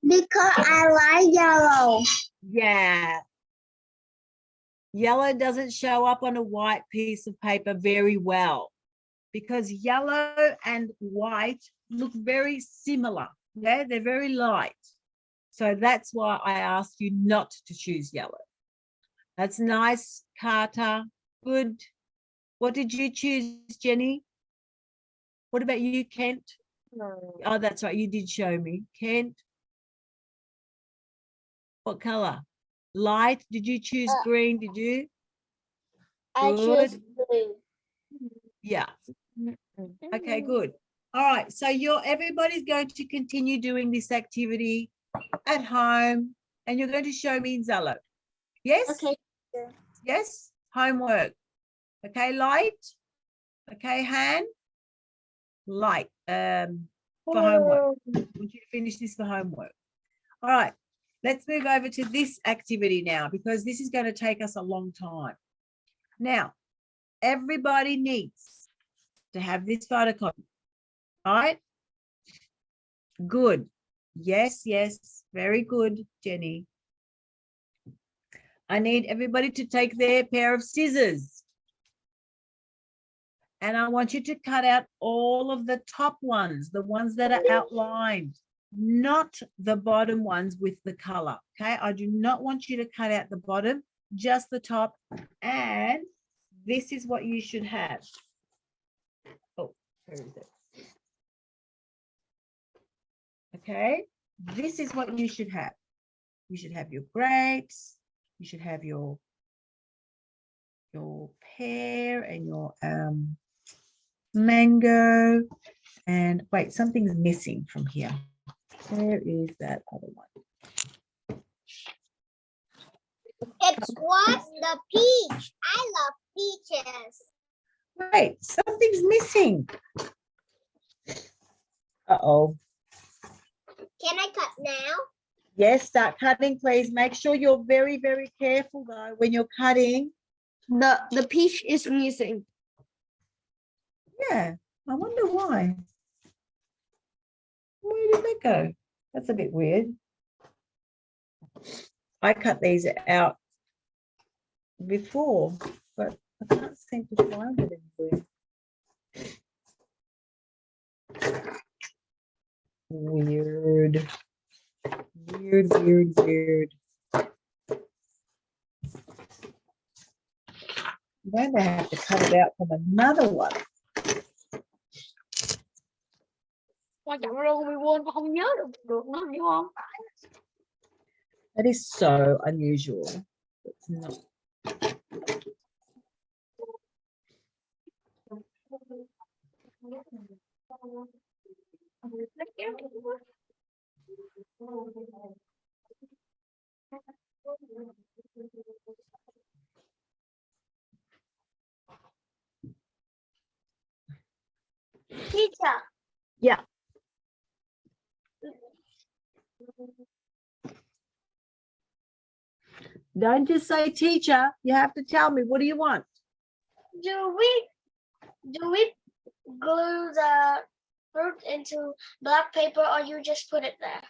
Because I like yellow. Yeah. Yellow doesn't show up on a white piece of paper very well because yellow and white look very similar. Yeah, they're very light. So that's why I asked you not to choose yellow. That's nice, Carter. Good. What did you choose, Jenny? What about you, Kent? Oh, that's right. You did show me. Kent. What color? Light. Did you choose green? Did you? I choose blue. Yeah. Okay, good. All right. So everybody's going to continue doing this activity at home and you're going to show me in Zello. Yes? Okay. Yes. Homework. Okay, Light. Okay, Han. Light. For homework. I want you to finish this for homework. All right. Let's move over to this activity now because this is going to take us a long time. Now, everybody needs to have this photocopy. All right? Good. Yes, yes. Very good, Jenny. I need everybody to take their pair of scissors. And I want you to cut out all of the top ones, the ones that are outlined, not the bottom ones with the color. Okay, I do not want you to cut out the bottom, just the top. And this is what you should have. Oh, where is it? Okay, this is what you should have. You should have your grapes. You should have your pear and your mango. And wait, something's missing from here. Where is that other one? It was the peach. I love peaches. Wait, something's missing. Uh-oh. Can I cut now? Yes, start cutting, please. Make sure you're very, very careful, though, when you're cutting. The peach is missing. Yeah, I wonder why. Where did that go? That's a bit weird. I cut these out before, but I can't seem to find it anywhere. Weird. Weird, weird, weird. I'm going to have to cut it out from another one. Quan trọng luôn, mình quên con không nhớ được nó hiểu không? That is so unusual. It's not. Teacher. Yeah. Don't just say teacher. You have to tell me, what do you want? Do we glue the fruit into black paper or you just put it there?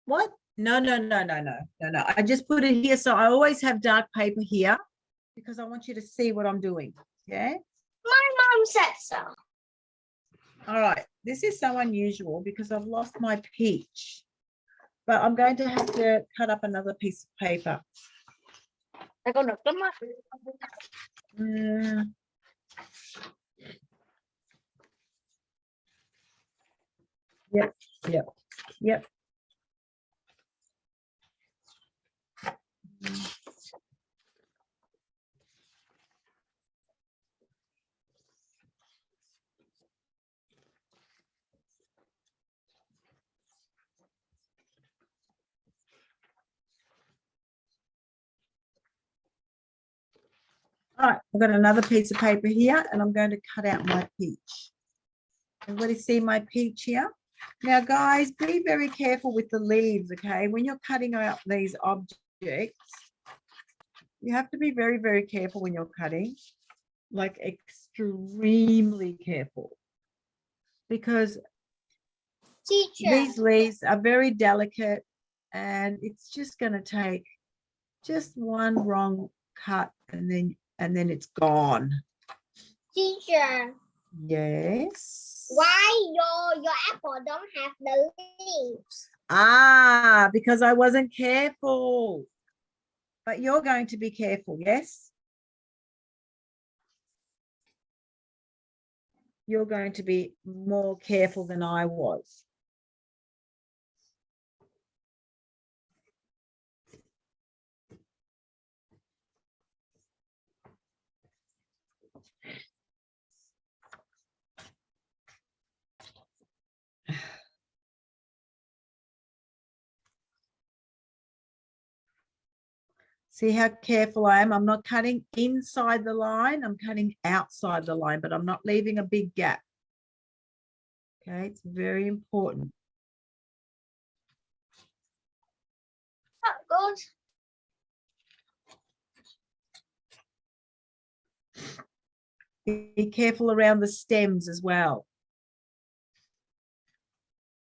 What? No. I just put it here. So I always have dark paper here because I want you to see what I'm doing. Yeah. My mom said so. All right. This is so unusual because I've lost my peach. But I'm going to have to cut up another piece of paper. Con được lắm á. Yep. All right, I've got another piece of paper here and I'm going to cut out my peach. Everybody see my peach here? Now, guys, be very careful with the leaves, okay? When you're cutting out these objects, you have to be very, very careful when you're cutting, like extremely careful. Because Teacher. These leaves are very delicate, and it's just going to take just one wrong cut, and then it's gone. Teacher. Yes. Why your apple don't have the leaves? Because I wasn't careful. But you're going to be careful, yes? You're going to be more careful than I was. See how careful I am? I'm not cutting inside the line. I'm cutting outside the line, but I'm not leaving a big gap. Okay, it's very important. Be careful around the stems as well.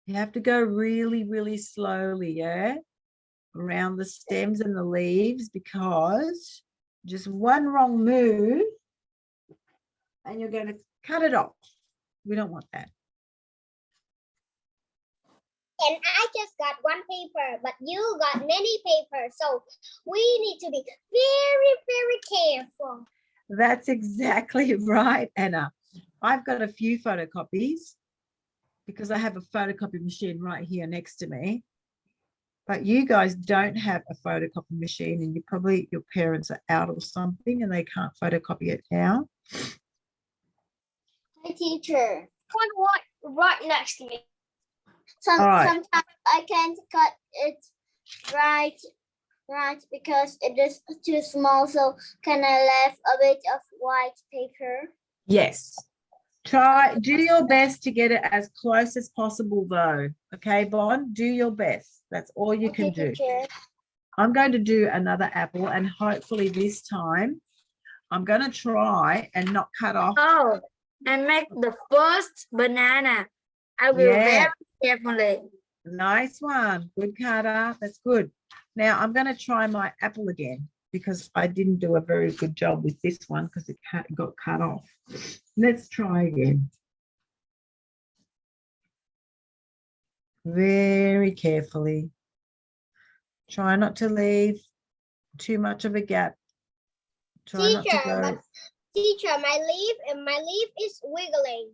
You have to go really, really slowly, yeah? Around the stems and the leaves, because just one wrong move and you're going to cut it off. We don't want that. And I just got one paper, but you got many papers. So we need to be very, very careful. That's exactly right, Anna. I've got a few photocopies because I have a photocopy machine right here next to me. But you guys don't have a photocopy machine, and your parents are out or something and they can't photocopy it now. Hi, teacher. One right next to me. Sometimes I can't cut it right because it is too small. So can I leave a bit of white paper? Yes. Do your best to get it as close as possible though. Okay, Bon, do your best. That's all you can do. Teacher. I'm going to do another apple, and hopefully this time I'm going to try and not cut off. Oh, I make the first banana. I will very carefully. Nice one. Good, Carter. That's good. Now I'm going to try my apple again because I didn't do a very good job with this one because it got cut off. Let's try again. Very carefully. Try not to leave too much of a gap. Try not to go. Teacher, my leaf is wiggling.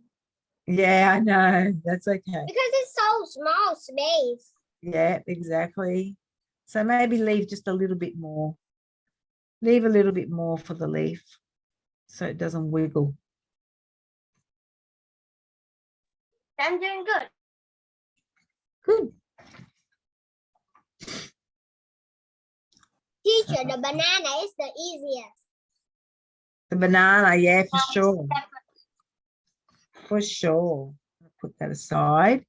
Yeah, I know. That's okay. Because it's so small space. Yeah, exactly. So maybe leave just a little bit more. Leave a little bit more for the leaf so it doesn't wiggle. I'm doing good. Good. Teacher, the banana is the easiest. The banana, yeah, for sure. For sure. I'll put that aside.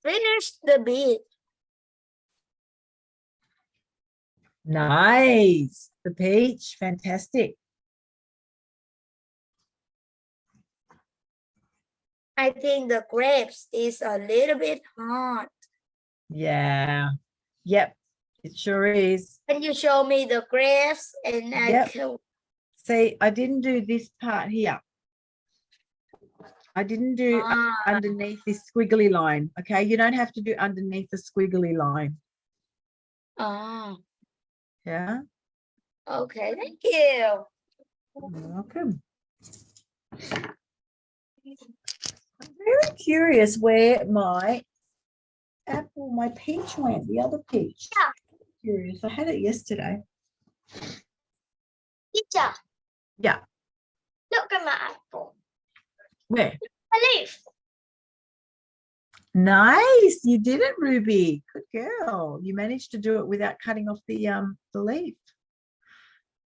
Finish the beat. Nice. The peach, fantastic. I think the grapes is a little bit hard. Yeah. Yep. It sure is. Can you show me the grapes? And Yep. See, I didn't do this part here. I didn't do underneath this squiggly line. Okay, you don't have to do underneath the squiggly line. Yeah. Okay, thank you. You're welcome. I'm very curious where my apple, my peach went, the other peach. Yeah. Curious. I had it yesterday. Teacher, Yeah. look at my apple. Where? A leaf. Nice. You did it, Ruby. Good girl. You managed to do it without cutting off the leaf.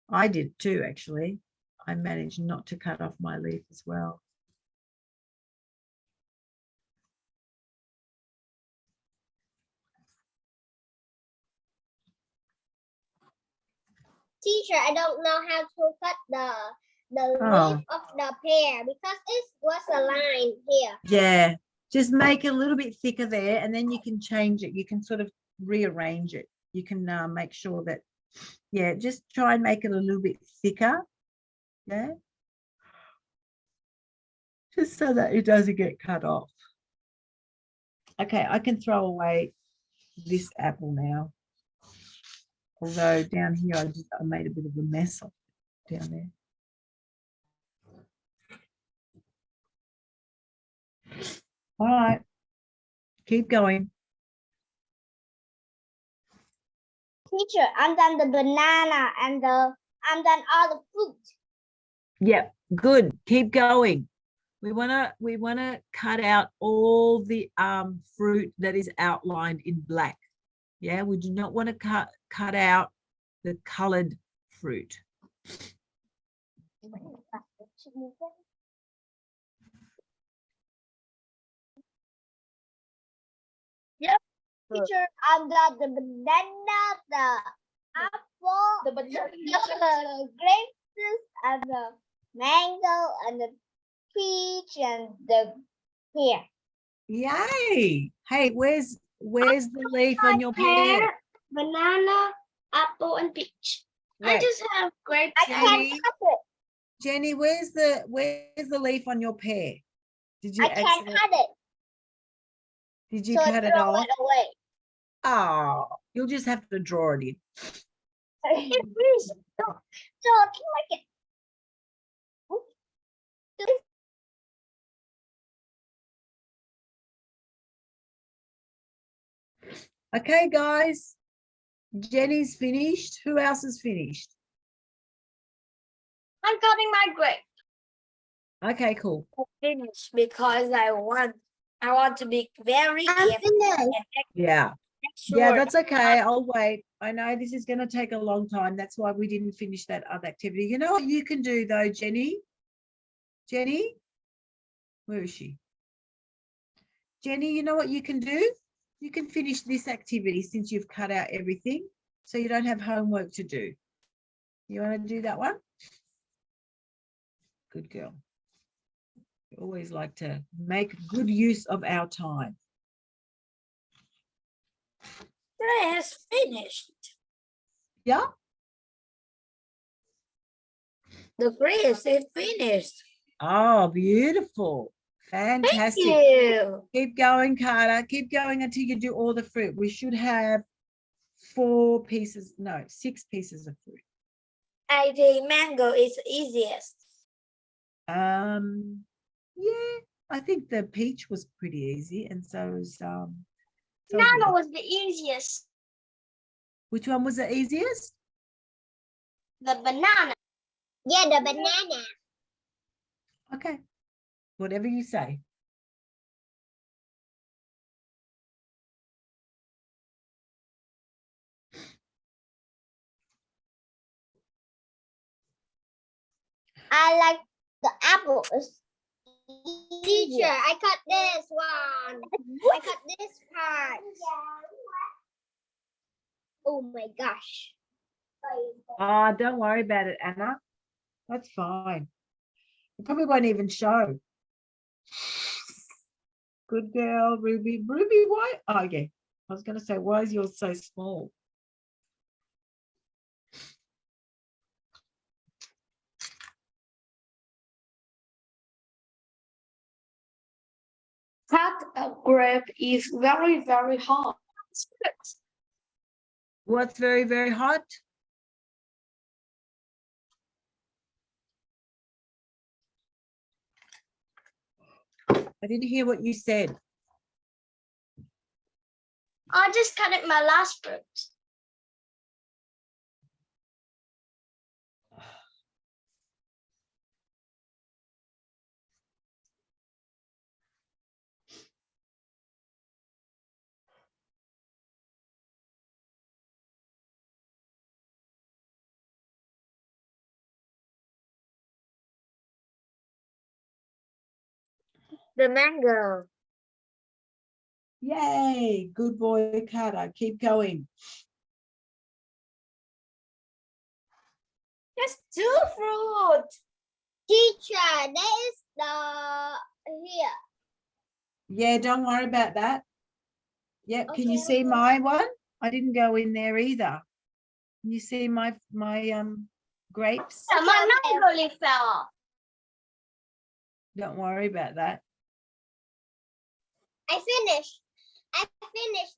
I did too, actually. I managed not to cut off my leaf as well. Teacher, I don't know how to cut the Oh. leaf of the pear because it was a line here. Yeah. Just make it a little bit thicker there, and then you can change it. You can sort of rearrange it. You can make sure that, yeah, just try and make it a little bit thicker. Yeah. Just so that it doesn't get cut off. Okay, I can throw away this apple now. Although down here, I made a bit of a mess of it down there. All right, keep going. Teacher, I'm done the banana and I'm done all the fruit. Yep, good. Keep going. We wanna cut out all the fruit that is outlined in black. Yeah, we do not want to cut out the colored fruit. Yep. Teacher, I've got the banana, the apple, the grapes, and the mango, and the peach, and the pear. Yay! Hey, where's the leaf on your pear? Pear, banana, apple, and peach. I Wait, just have grapes. I can't cut it. Jenny, where's the leaf on your pear? Did you I can't cut it. Did you So cut it throw off? it away. Oh, you'll just have to draw it in. It freezes. So like it. Okay, guys. Jenny's finished. Who else is finished? I'm cutting my grape. Okay, cool. Finish because I want to be very I'm careful. finished. Yeah. Sure Yeah, that's okay. I'll wait. I know this is going to take a long time. That's why we didn't finish that other activity. You know what you can do though, Jenny? Jenny? Where is she? Jenny, you know what you can do? You can finish this activity since you've cut out everything, so you don't have homework to do. You want to do that one? Good girl. We always like to make good use of our time. It's finished. Yeah? The grapes is finished. Oh, beautiful. Fantastic. Thank you. Keep going, Carter. Keep going until you do all the fruit. We should have 6 pieces of fruit. I think mango is easiest. Yeah, I think the peach was pretty easy, and so is Banana was the easiest. Which one was the easiest? The banana. Yeah, the banana. Okay, whatever you say. I like the apples. Teacher, I cut this one. I cut this part. Oh my gosh. Oh, don't worry about it, Anna. That's fine. It probably won't even show. Good girl, Ruby. Ruby, why? Oh, yeah. I was going to say, why is yours so small? Cut a grape is very, very hot. What's very, very hot? I didn't hear what you said. I just cut it my last fruit. The mango. Yay, good boy, Carter. Keep going. That's 2 fruits. Teacher, that is the here. Yeah, don't worry about that. Yep, can you Okay. see my one? I didn't go in there either. Can you see my grapes? My mango fell off. Don't worry about that. I finished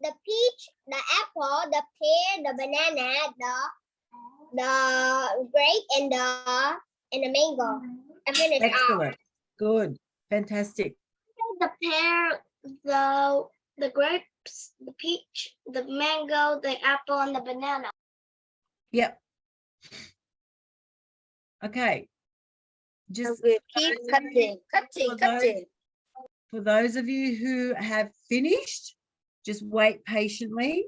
the peach, the apple, the pear, the banana, the grape, and the mango. I finished all. Excellent. Good. Fantastic. The pear, the grapes, the peach, the mango, the apple, and the banana. Yep. Okay. Just Keep cutting. for those of you who have finished, just wait patiently.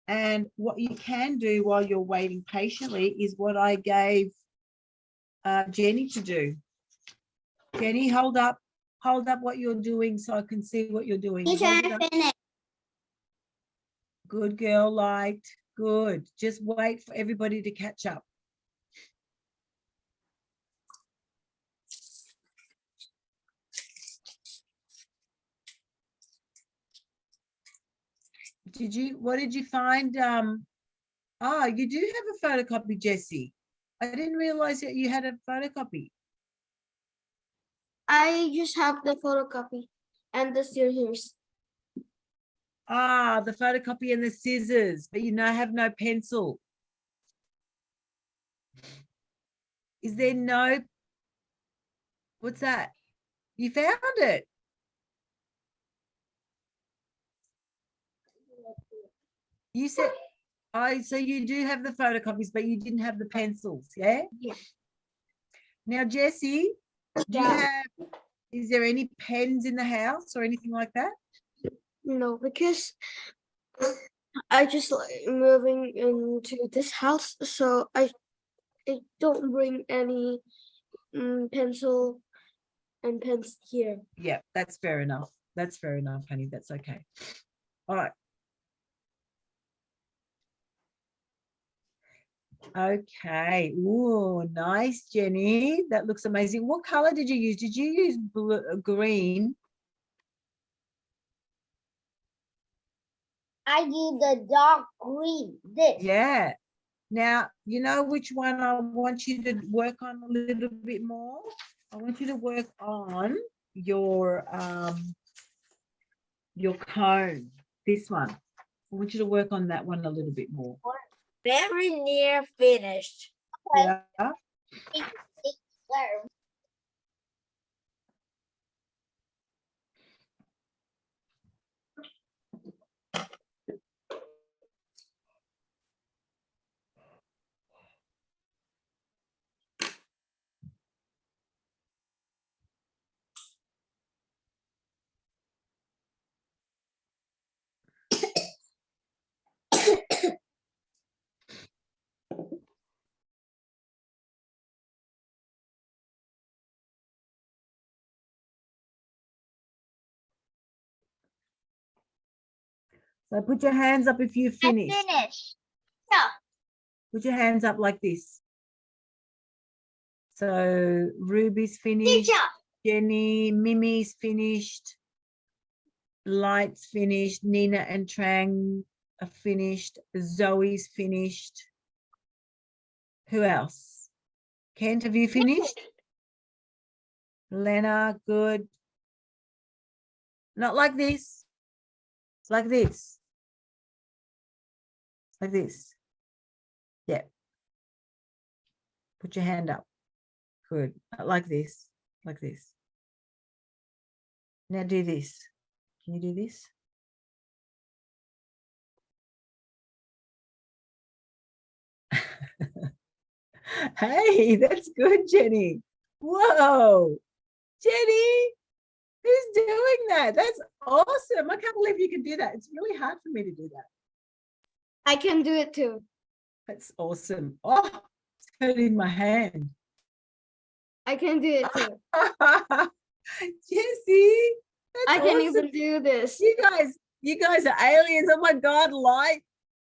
And what you can do while you're waiting patiently is what I gave Jenny to do. Jenny, hold up what you're doing so I can see what you're doing. Teacher, Hold it I up. finished. Good girl, Light. Good. Just wait for everybody to catch up. What did you find? You do have a photocopy, Jessie. I didn't realize that you had a photocopy. I just have the photocopy and the scissors. The photocopy and the scissors, but you have no pencil. Is there no, what's that? You found it. You said, so you do have the photocopies, but you didn't have the pencils, yeah? Yeah. Now, Jessie, is there any pens in the house or anything like that? No, because I just like moving into this house, so I don't bring any pencil and pens here. Yeah, that's fair enough. That's fair enough, honey. That's okay. All right. Okay. Ooh, nice, Jenny. That looks amazing. What color did you use? Did you use green? I use the dark green. This. Yeah. Now, you know which one I want you to work on a little bit more? I want you to work on your cone. This one. I want you to work on that one a little bit more. Very near finished. Yeah. So put your hands up if you finished. I finished. Yeah. Put your hands up like this. So Ruby's finished. Teacher. Jenny, Mimi's finished. Light's finished. Nina and Trang are finished. Zoe's finished. Who else? Kent, have you finished? Lena, good. Not like this. Like this. Like this. Yeah. Put your hand up. Good. Not like this. Like this. Now do this. Can you do this? Hey, that's good, Jenny. Whoa. Jenny, who's doing that? That's awesome. I can't believe you can do that. It's really hard for me to do that. I can do it too. That's awesome. Oh, it's hurting my hand. I can do it too. Jessie, I That's can awesome. even do this. You guys are aliens. Oh my God, light.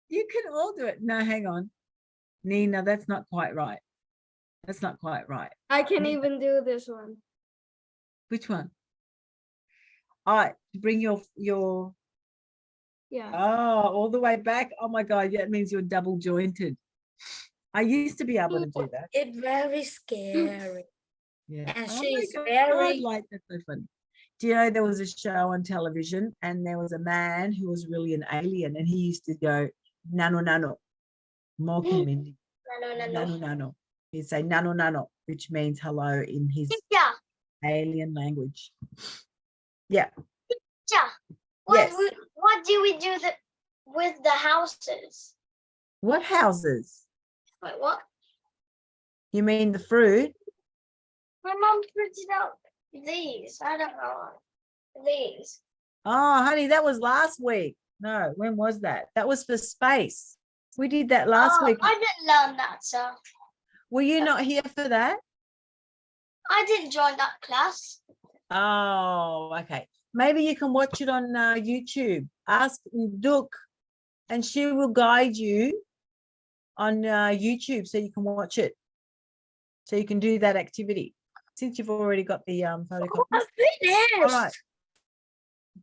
You can all do it. No, hang on. Nina, that's not quite right. That's not quite right. I can even do this one. Which one? All right, bring your Yeah. all the way back. Oh my God, yeah, it means you're double jointed. I used to be able to do that. It's very scary. Yeah. And Oh my she's God, very like that's so funny. Do you know there was a show on television and there was a man who was really an alien and he used to go nano nano, moki mindy, nano nano. He'd say nano nano, which means hello in his Yeah. alien language. Yeah. Yeah. Yes. What do we do with the houses? What houses? Wait, what? You mean the fruit? My mom printed out these. I don't know. These. Oh, honey, that was last week. No, when was that? That was for space. We did that last week. I didn't learn that, so Were you not here for that? I didn't join that class. Oh, okay. Maybe you can watch it on YouTube. Ask Duke and she will guide you on YouTube so you can watch it. So you can do that activity since you've already got the photocopies. I'm finished. All right.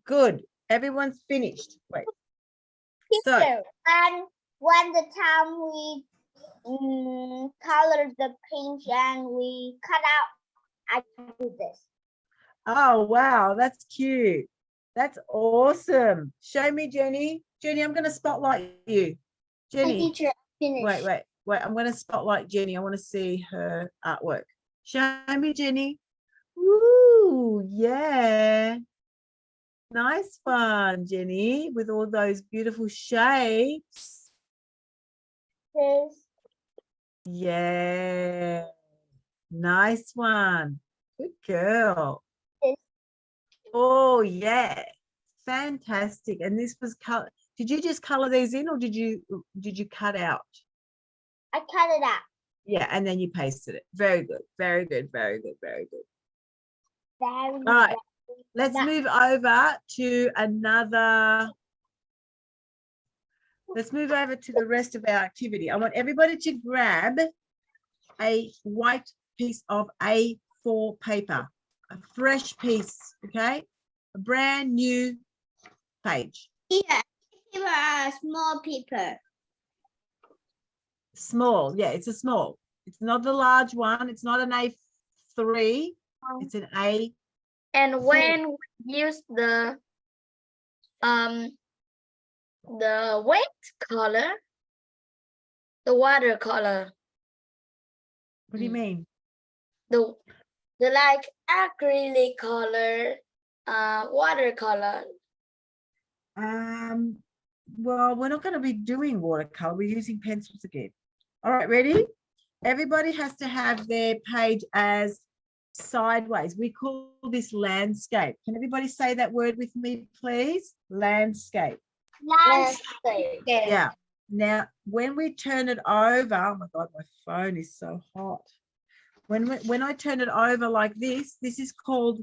Good. Everyone's finished. Wait. So, And when the time we color the pink and we cut out, I do this. oh, wow. That's cute. That's awesome. Show me, Jenny. Jenny, I'm going to spotlight you. Jenny. Teacher, finish. Wait. I'm going to spotlight Jenny. I want to see her artwork. Show me, Jenny. Ooh, yeah. Nice one, Jenny, with all those beautiful shapes. This. Yeah. Nice one. Good girl. This. Oh, yeah. Fantastic. And this was color. Did you just color these in or did you cut out? I cut it out. Yeah, and then you pasted it. Very good. Very good. Very good. Very good. Very All right. good. Let's move over to let's move over to the rest of our activity. I want everybody to grab a white piece of A4 paper, a fresh piece, okay? A brand new page. Yeah, a small paper. Small, yeah, it's a small. It's not the large one. It's not an A3. It's an A. And when we use the wet color, the watercolor, What do you mean? the like acrylic color, watercolor. Well, we're not going to be doing watercolor. We're using pencils again. All right, ready? Everybody has to have their page as sideways. We call this landscape. Can everybody say that word with me, please? Landscape. Landscape. Yeah. Now, when we turn it over, oh my God, my phone is so hot. When I turn it over like this is called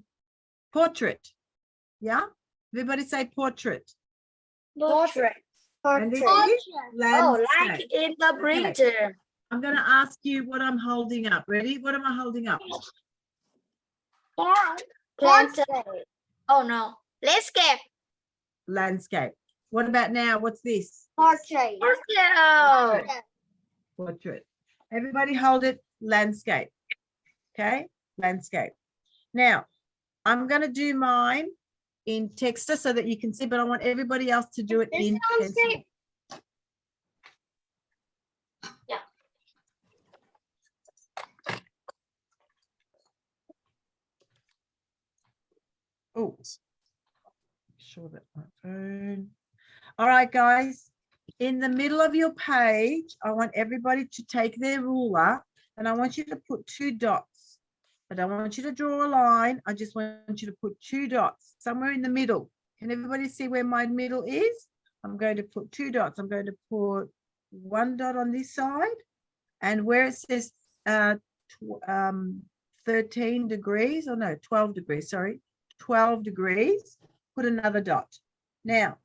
portrait. Yeah? Everybody say portrait. Portrait. And this is Oh, like landscape. in the printer. I'm going to ask you what I'm holding up. Ready? What am I holding up? Landscape. Oh no. Landscape. Landscape. What about now? What's this? Portrait. Portrait. Portrait. Everybody hold it. Landscape. Okay? Landscape. Now, I'm going to do mine in Texter so that you can see, but I want everybody else to do it in pencil. Yeah. Oh, sure that my phone. All right, guys. In the middle of your page, I want everybody to take their ruler and I want you to put 2 dots. I don't want you to draw a line. I just want you to put 2 dots somewhere in the middle. Can everybody see where my middle is? I'm going to put 2 dots. I'm going to put 1 dot on this side and where it says 13 degrees, or no, 12 degrees, sorry. 12 degrees, put another dot. Now,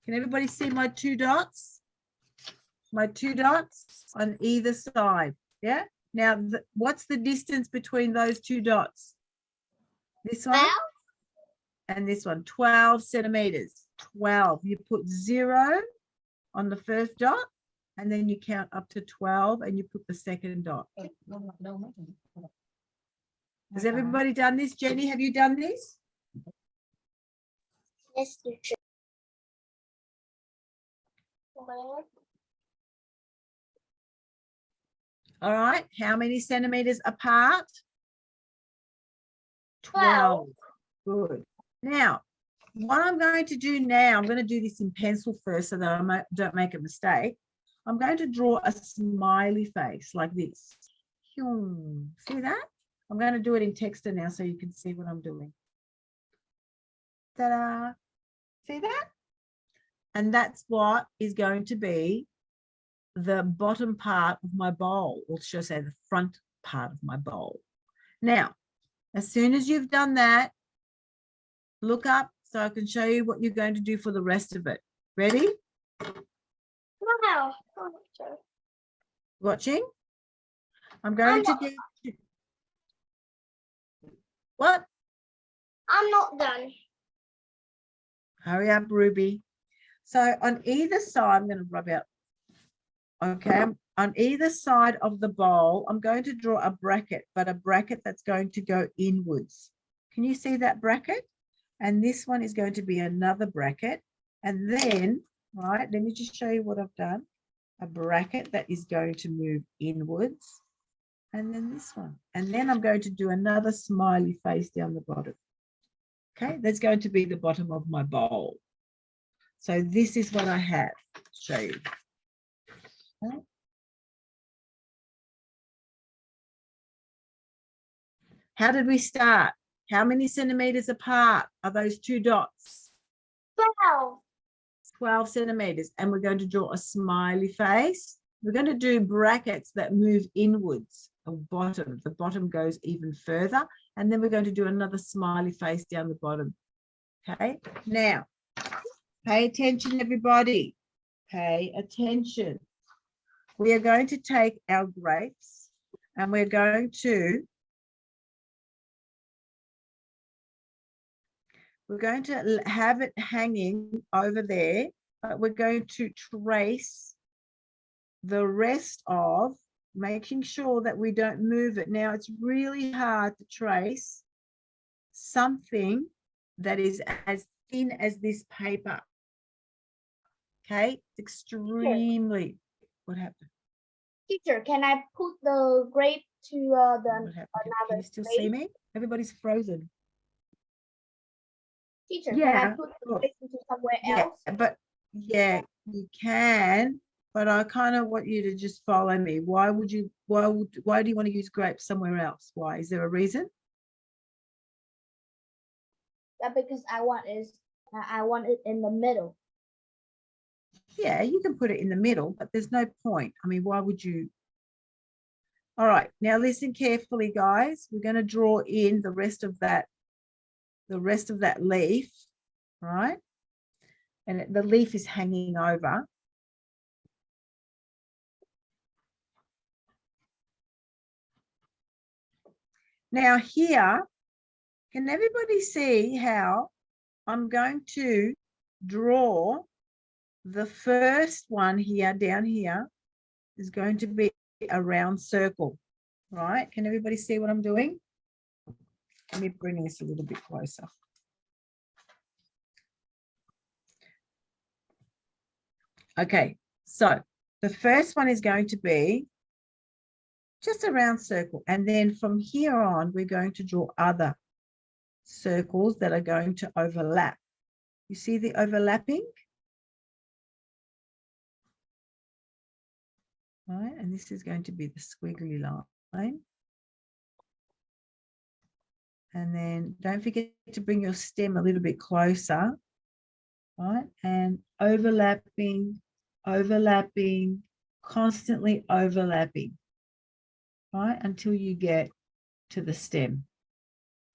can everybody see my 2 dots? My 2 dots on either side, yeah? Now, what's the distance between those 2 dots? This one and this one, 12 centimeters, 12. You put 0 on the first dot, and then you count up to 12 and you put the second dot. Has everybody done this? Jenny, have you done this? Yes, teacher. All right, how many centimeters apart? 12. Good. Now, what I'm going to do now, I'm going to do this in pencil first so that I don't make a mistake. I'm going to draw a smiley face like this. See that? I'm going to do it in Texter now so you can see what I'm doing. Ta-da! See that? And that's what is going to be the bottom part of my bowl, or should I say the front part of my bowl. Now, as soon as you've done that, look up so I can show you what you're going to do for the rest of it. Ready? Wow. Watching? I'm going to do... What? I'm not done. Hurry up, Ruby. So on either side, I'm going to rub out. Okay, on either side of the bowl, I'm going to draw a bracket, but a bracket that's going to go inwards. Can you see that bracket? And this one is going to be another bracket. And then, right, let me just show you what I've done. A bracket that is going to move inwards. And then this one. And then I'm going to do another smiley face down the bottom. Okay, that's going to be the bottom of my bowl. So this is what I have to show you. Okay. How did we start? How many centimeters apart are those 2 dots? 12. 12 centimeters. And we're going to draw a smiley face. We're going to do brackets that move inwards, or bottom. The bottom goes even further. And then we're going to do another smiley face down the bottom. Okay. Now, pay attention, everybody. Pay attention. We are going to take our grapes and we're going to have it hanging over there, but we're going to trace the rest of, making sure that we don't move it. Now, it's really hard to trace something that is as thin as this paper. Okay, it's extremely, what happened? Teacher, can I put the grape to the Can you still see me? Everybody's frozen. Teacher, Yeah, can I put the grape into somewhere else? But yeah, you can, but I kind of want you to just follow me. Why do you want to use grapes somewhere else? Why? Is there a reason? Yeah, because I want it in the middle. Yeah, you can put it in the middle, but there's no point. I mean, why would you? All right, now listen carefully, guys. We're going to draw in the rest of that leaf, right? And the leaf is hanging over. Now here, can everybody see how I'm going to draw the first one here, down here, is going to be a round circle, right? Can everybody see what I'm doing? Let me bring this a little bit closer. Okay, so the first one is going to be just a round circle. And then from here on, we're going to draw other circles that are going to overlap. You see the overlapping? Right, and this is going to be the squiggly line. And then don't forget to bring your stem a little bit closer, right? And overlapping, overlapping, constantly overlapping, right? Until you get to the stem,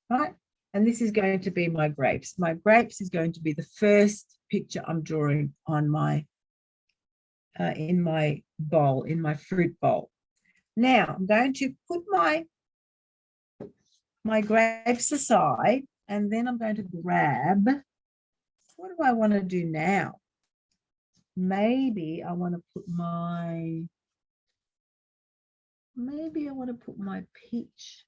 right? And this is going to be my grapes. My grapes is going to be the first picture I'm drawing on my, in my bowl, in my fruit bowl. Now I'm going to put my grapes aside, and then I'm going to grab, what do I want to do now? Maybe I want to put my, peach.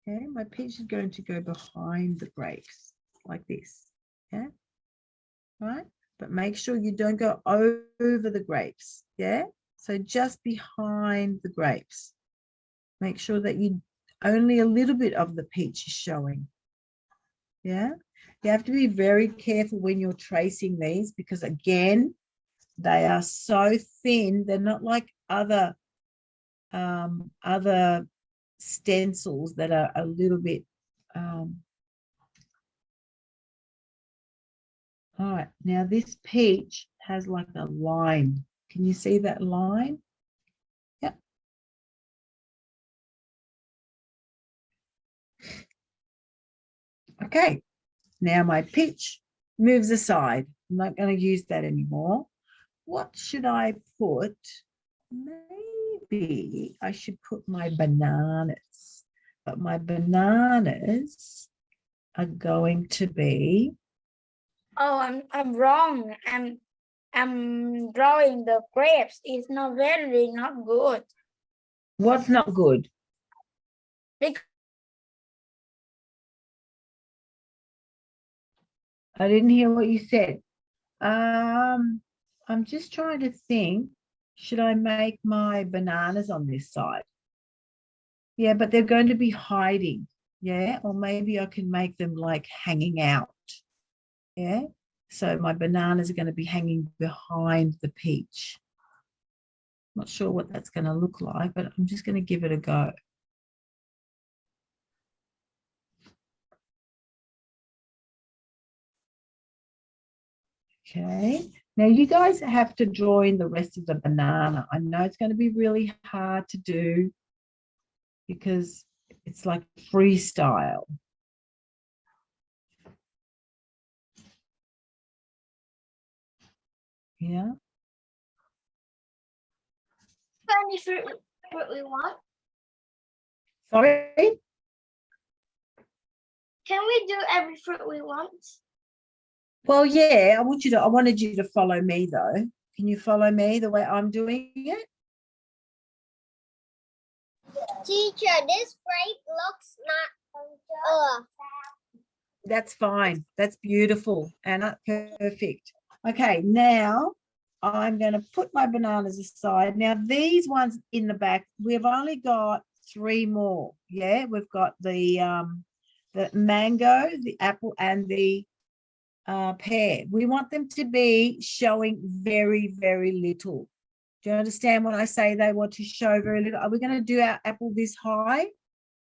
Okay, my peach is going to go behind the grapes like this. Yeah, right. But make sure you don't go over the grapes. Yeah, so just behind the grapes. Make sure that you only a little bit of the peach is showing. Yeah, you have to be very careful when you're tracing these, because again, they are so thin. They're not like other stencils that are a little bit all right. Now this peach has like a line. Can you see that line? Yep. Okay, now my peach moves aside. I'm not going to use that anymore. What should I put? Maybe I should put my bananas, but my bananas are going to be. Oh, I'm wrong. I'm drawing the grapes. It's not good. What's not good? Because I didn't hear what you said. I'm just trying to think, should I make my bananas on this side? Yeah, but they're going to be hiding. Yeah, or maybe I can make them like hanging out. Yeah, so my bananas are going to be hanging behind the peach. Not sure what that's going to look like, but I'm just going to give it a go. Okay, now you guys have to draw in the rest of the banana. I know it's going to be really hard to do because it's like freestyle. Yeah. Any fruit we want? Sorry? Can we do every fruit we want? Well, yeah, I wanted you to follow me though. Can you follow me the way I'm doing it? Teacher, this grape looks not. That's fine. That's beautiful, Anna. Perfect. Okay, now I'm going to put my bananas aside. Now, these ones in the back, we've only got 3 more. Yeah, we've got the mango, the apple, and the pear. We want them to be showing very, very little. Do you understand when I say they want to show very little? Are we going to do our apple this high?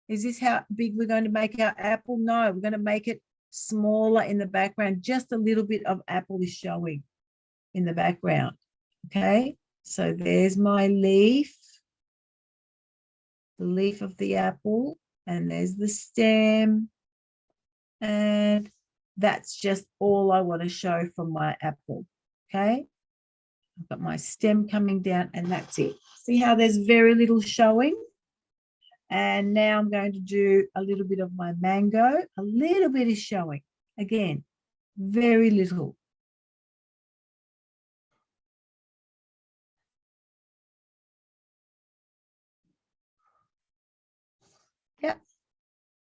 Is this how big we're going to make our apple? No, we're going to make it smaller in the background. Just a little bit of apple is showing in the background. Okay, so there's my leaf, the leaf of the apple, and there's the stem. And that's just all I want to show from my apple. Okay, I've got my stem coming down, and that's it. See how there's very little showing? And now I'm going to do a little bit of my mango. A little bit is showing. Again, very little. Yep.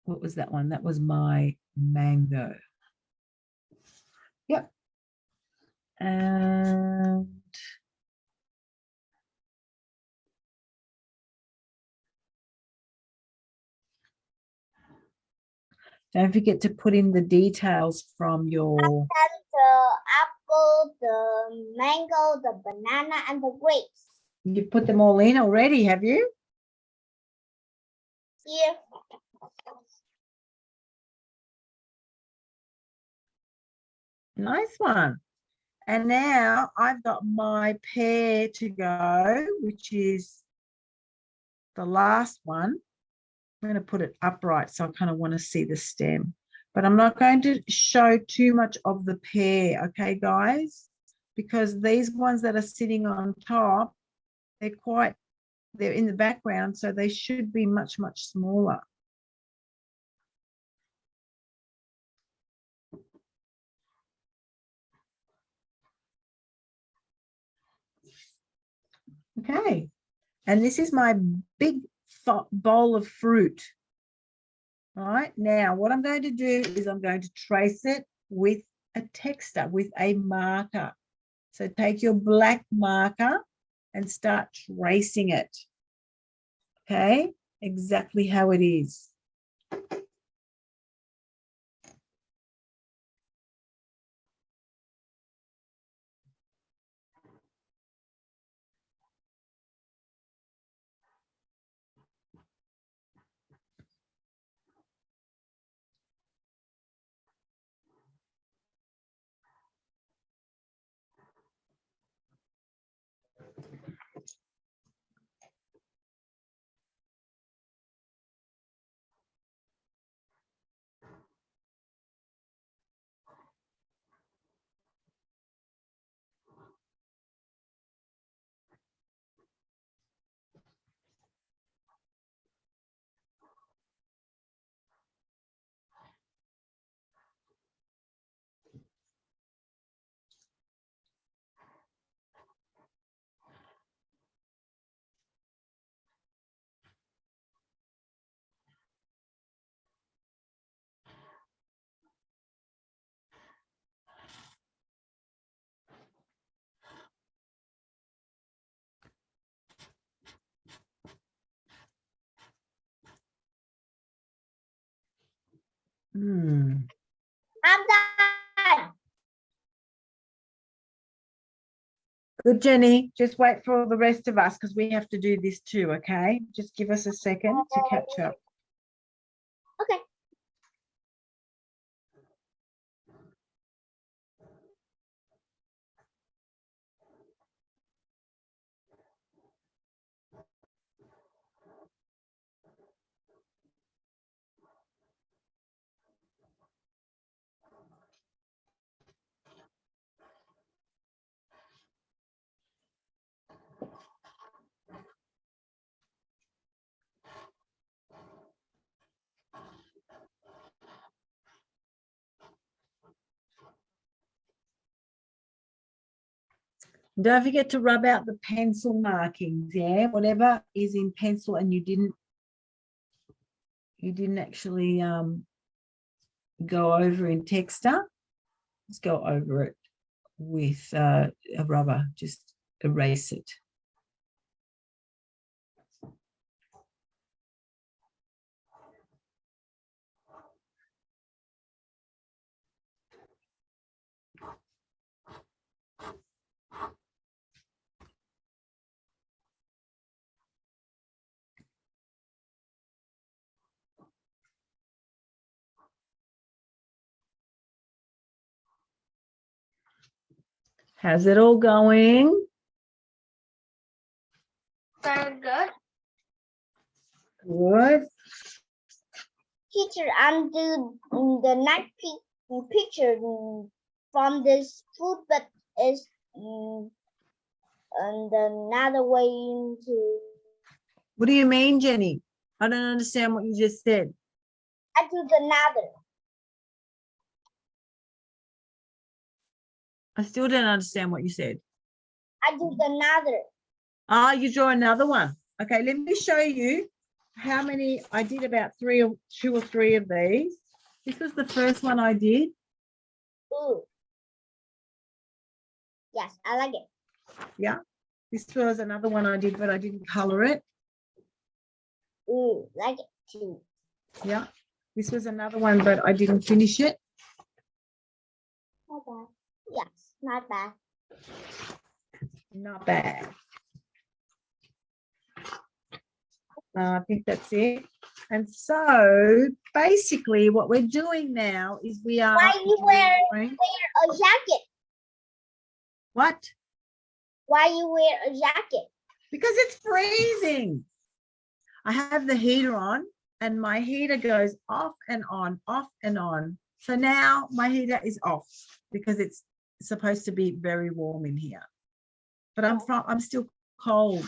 What was that one? That was my mango. Yep. And don't forget to put in the details from your... The apple, the mango, the banana, and the grapes. You put them all in already, have you? Yeah. Nice one. And now I've got my pear to go, which is the last one. I'm going to put it upright, so I kind of want to see the stem. But I'm not going to show too much of the pear, okay, guys? Because these ones that are sitting on top, they're in the background, so they should be much, much smaller. Okay, and this is my big bowl of fruit. All right, now what I'm going to do is I'm going to trace it with a texter, with a marker. So take your black marker and start tracing it. Okay, exactly how it is. I'm done. Good, Jenny. Just wait for the rest of us because we have to do this too, okay? Just give us a second to catch up. Okay. Don't forget to rub out the pencil markings, yeah? Whatever is in pencil and you didn't actually go over in texter, just go over it with a rubber, just erase it. How's it all going? Very good. Good. Teacher, I'm doing the next picture from this food, but it's and another way into. What do you mean, Jenny? I don't understand what you just said. I do the another. I still don't understand what you said. I do the another. Ah, you draw another one. Okay, let me show you how many. I did about two or three of these. This was the first one I did. Ooh. Yes, I like it. Yeah. This was another one I did, but I didn't color it. Ooh, like it too. Yeah. This was another one, but I didn't finish it. Not bad. Yes, not bad. Not bad. I think that's it. And so basically what we're doing now is we are. Why you wear a jacket? What? Why you wear a jacket? Because it's freezing. I have the heater on and my heater goes off and on, off and on. So now my heater is off because it's supposed to be very warm in here. But I'm still cold.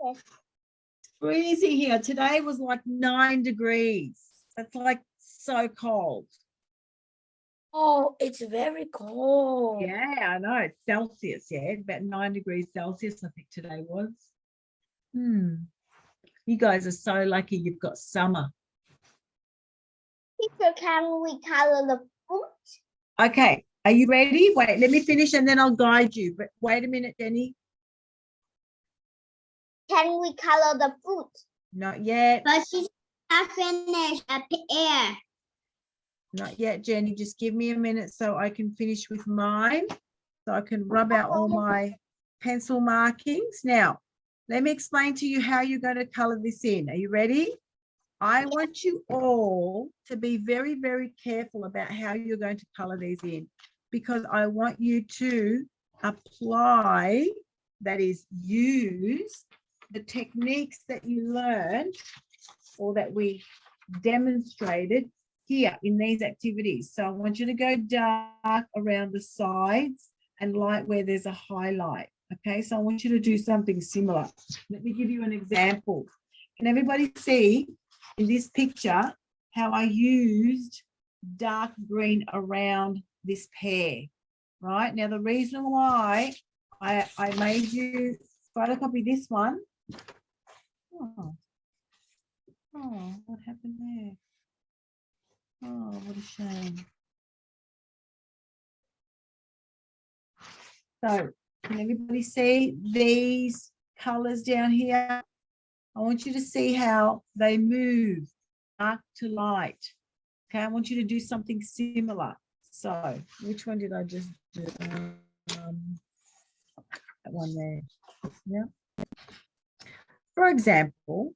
Okay. It's freezing here. Today was like 9 degrees. That's like so cold. Oh, it's very cold. Yeah, I know. It's Celsius, yeah. About 9 degrees Celsius, I think today was. You guys are so lucky you've got summer. Teacher, can we color the fruit? Okay, are you ready? Wait, let me finish and then I'll guide you. But wait a minute, Jenny. Can we color the fruit? Not yet. But she's not finished a pear. Not yet, Jenny. Just give me a minute so I can finish with mine. So I can rub out all my pencil markings. Now, let me explain to you how you're going to color this in. Are you ready? I want you all to be very, very careful about how you're going to color these in, because I want you to apply, that is, use the techniques that you learned or that we demonstrated here in these activities. So I want you to go dark around the sides and light where there's a highlight. Okay, so I want you to do something similar. Let me give you an example. Can everybody see in this picture how I used dark green around this pear? Right, now the reason why I made you photocopy this one. Oh, what happened there? Oh, what a shame. So can everybody see these colors down here? I want you to see how they move dark to light. Okay, I want you to do something similar. So which one did I just do? That one there. Yeah. For example,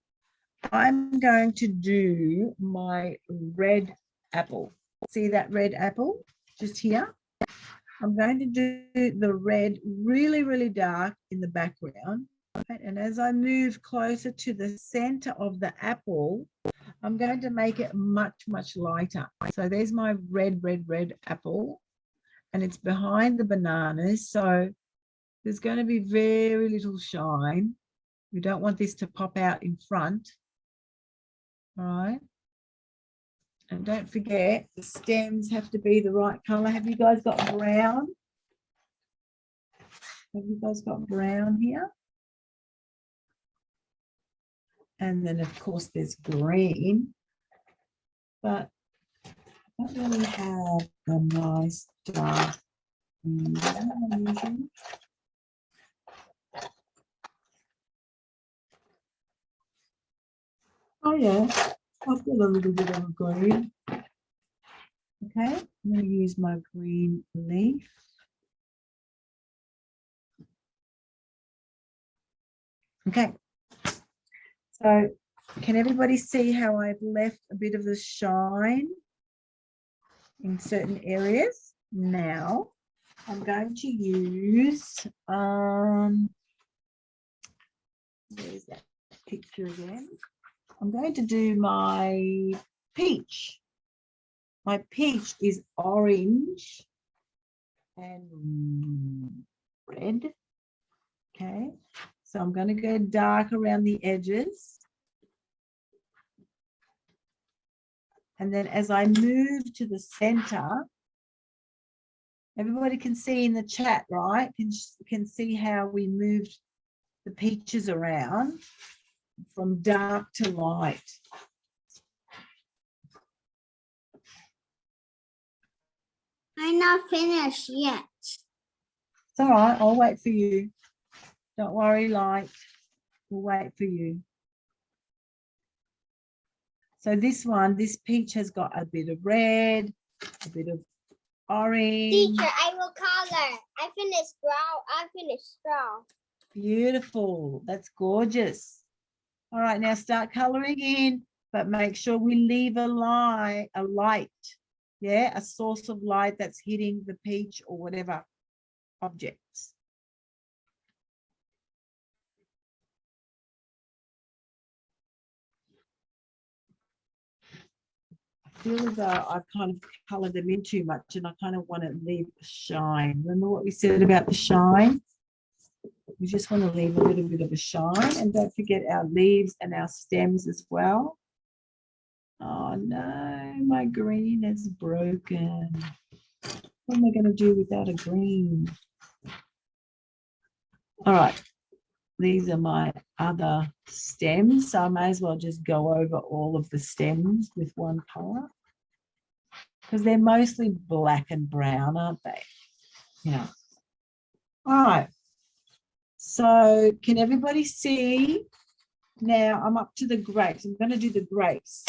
I'm going to do my red apple. See that red apple just here? I'm going to do the red really, really dark in the background. Right? And as I move closer to the center of the apple, I'm going to make it much, much lighter. So there's my red, red, red apple, and it's behind the bananas. So there's going to be very little shine. We don't want this to pop out in front. All right. And don't forget, the stems have to be the right color. Have you guys got brown? Have you guys got brown here? And then, of course, there's green. But I don't really have a nice dark green. Oh, yeah. I've got a little bit of a green. Okay, I'm going to use my green leaf. Okay, so can everybody see how I've left a bit of the shine in certain areas? Now I'm going to use, where's that picture again? I'm going to do my peach. My peach is orange and red. Okay, so I'm going to go dark around the edges. And then as I move to the center, everybody can see in the chat, right? Can see how we moved the peaches around from dark to light. I'm not finished yet. It's all right, I'll wait for you. Don't worry, Light. We'll wait for you. So this one, this peach has got a bit of red, a bit of orange. Teacher, I will color. I finished brown. I finished straw. Beautiful. That's gorgeous. All right, now start coloring in, but make sure we leave a light, yeah, a source of light that's hitting the peach or whatever objects. feel as though I've kind of coloured them in too much and I kind of want to leave the shine. Remember what we said about the shine? We just want to leave a little bit of a shine, and don't forget our leaves and our stems as well. Oh no, my green is broken. What am I going to do without a green? All right, these are my other stems, so I may as well just go over all of the stems with one colour because they're mostly black and brown, aren't they? Yeah. All right. So can everybody see? Now I'm up to the grapes. I'm going to do the grapes.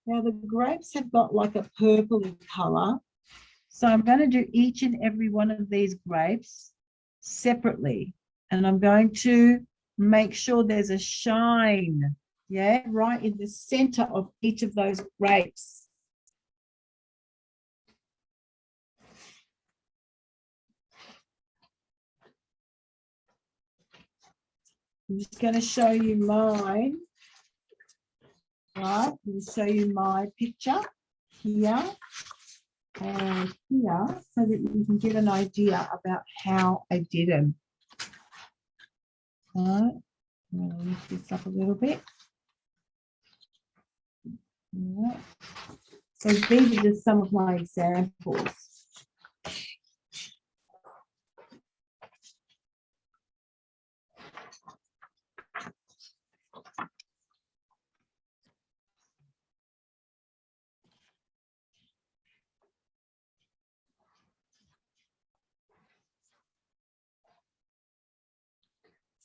Now the grapes have got like a purpley colour. So I'm going to do each and every one of these grapes separately. And I'm going to make sure there's a shine, yeah, right in the center of each of those grapes. I'm just going to show you mine. Right, I'm going to show you my picture here and here so that you can get an idea about how I did them. All right, I'm going to lift this up a little bit. All right. So these are just some of my examples.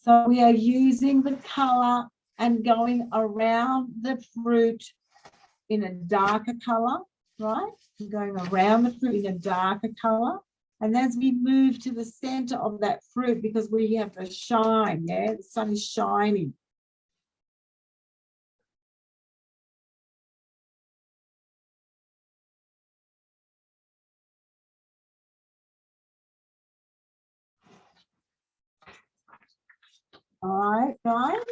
So we are using the color and going around the fruit in a darker color, right? We're going around the fruit in a darker color. And as we move to the center of that fruit, because we have the shine, yeah, the sun is shining. All right, guys.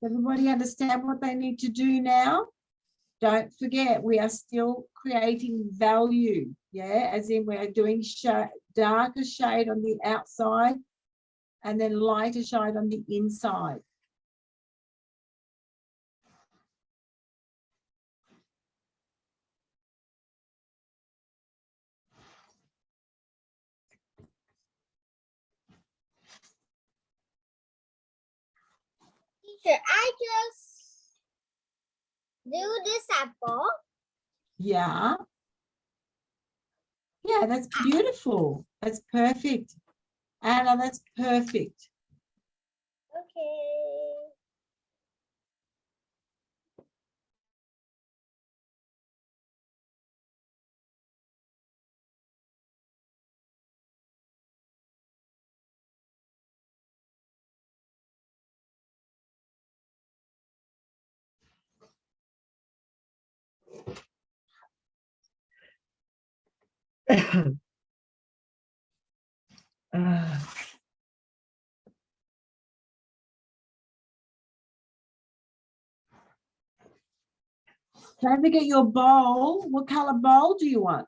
Everybody understand what they need to do now? Don't forget, we are still creating value, yeah, as in we are doing darker shade on the outside and then lighter shade on the inside. Teacher, I just do this apple. Yeah. Yeah, that's beautiful. That's perfect. Anna, that's perfect. Okay. Don't forget your bowl. What color bowl do you want?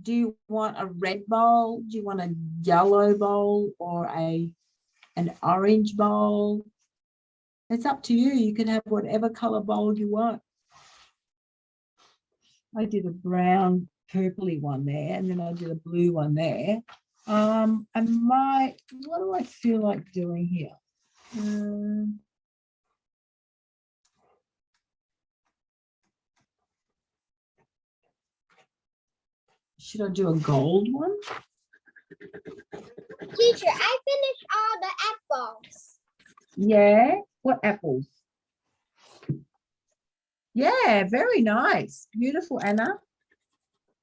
Do you want a red bowl? Do you want a yellow bowl or an orange bowl? It's up to you. You can have whatever color bowl you want. I did a brown purpley one there, and then I did a blue one there. And what do I feel like doing here? Should I do a gold one? Teacher, I finished all the apples. Yeah. What apples? Yeah, very nice. Beautiful, Anna.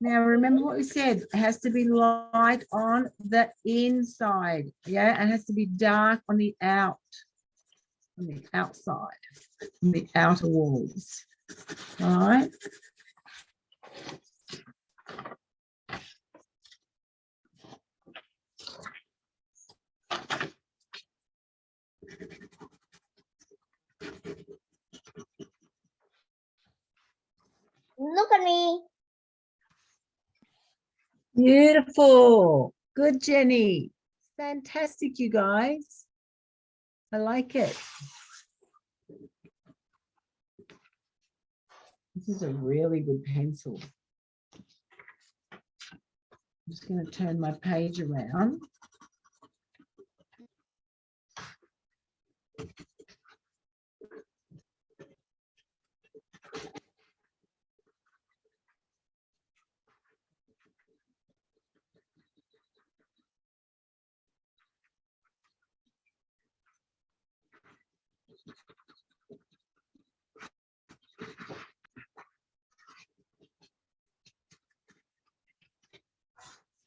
Now, remember what we said. It has to be light on the inside. Yeah, it has to be dark on the outside, on the outer walls. All right. Look at me. Beautiful. Good, Jenny. Fantastic, you guys. I like it. This is a really good pencil. I'm just going to turn my page around.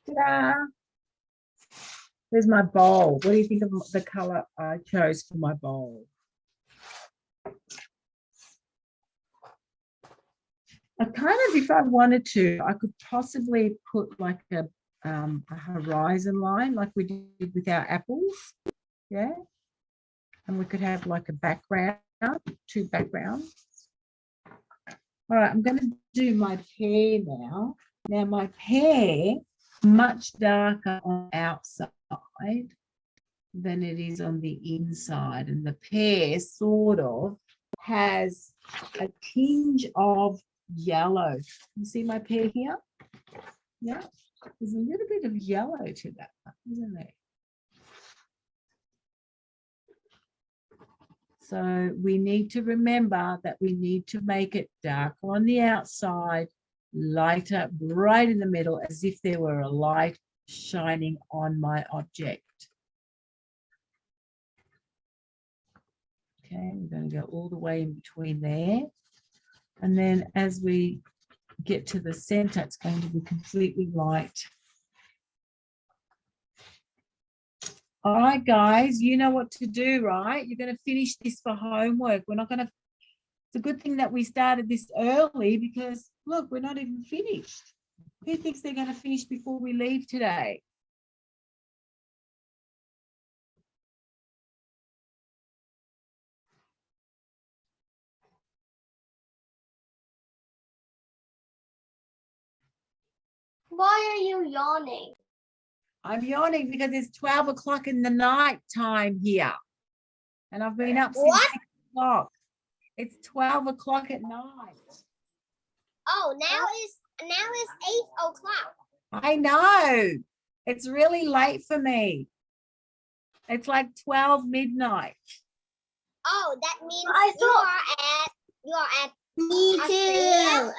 Ta-da! There's my bowl. What do you think of the color I chose for my bowl? I kind of, if I wanted to, I could possibly put like a horizon line like we did with our apples. Yeah. And we could have like a background, 2 backgrounds. All right, I'm going to do my pear now. Now my pear, much darker on the outside than it is on the inside. And the pear sort of has a tinge of yellow. You see my pear here? Yeah, there's a little bit of yellow to that, isn't there? So we need to remember that we need to make it darker on the outside, lighter right in the middle, as if there were a light shining on my object. Okay, we're going to go all the way in between there. And then as we get to the center, it's going to be completely light. All right, guys, you know what to do, right? You're going to finish this for homework. We're not going to, it's a good thing that we started this early because, look, we're not even finished. Who thinks they're going to finish before we leave today? Why are you yawning? I'm yawning because it's 12 o'clock in the night time here. And I've been up since What? 6 o'clock. It's 12 o'clock at night. Oh, now it's 8 o'clock. I know. It's really late for me. It's like 12 midnight. Oh, that means I you are at Me Australia?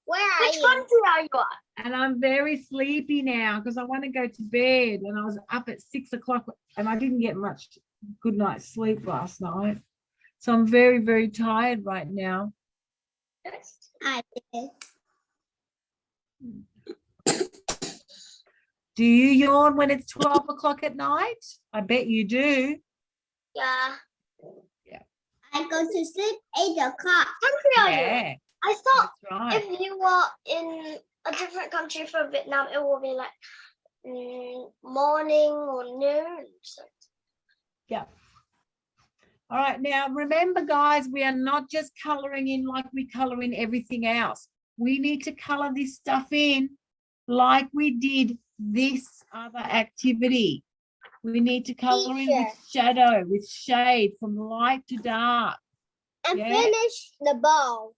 Where are Which you? country are you at? And I'm very sleepy now because I want to go to bed. And I was up at 6 o'clock and I didn't get much good night's sleep last night. So I'm very, very tired right now. I did. Do you yawn when it's 12 o'clock at night? I bet you do. Yeah. I go to sleep 8 o'clock. Country are you? Yeah, I thought that's right. if you were in a different country from Vietnam, it will be like morning or noon. So. Yeah. All right. Now, remember, guys, we are not just coloring in like we color in everything else. We need to color this stuff in like we did this other activity. We need to color in with shadow, with shade, from light to dark. And Yeah. finish the ball.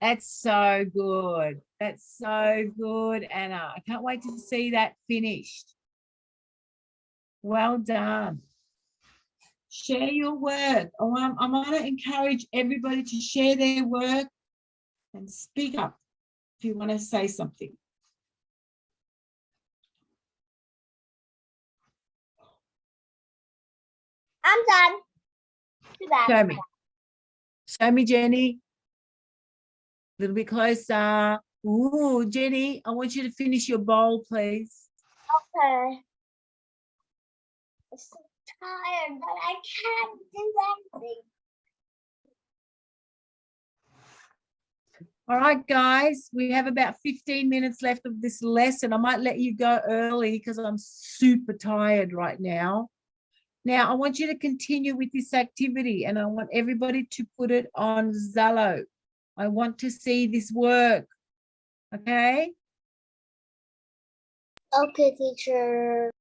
That's so good. That's so good, Anna. I can't wait to see that finished. Well done. Share your work. I'm going to encourage everybody to share their work and speak up if you want to say something. I'm done. Show me. Show me, Jenny. A little bit closer. Ooh, Jenny, I want you to finish your bowl, please. Okay. I'm so tired, but I can't do anything. All right, guys, we have about 15 minutes left of this lesson. I might let you go early because I'm super tired right now. Now, I want you to continue with this activity and I want everybody to put it on Zello. I want to see this work. Okay? Okay, teacher.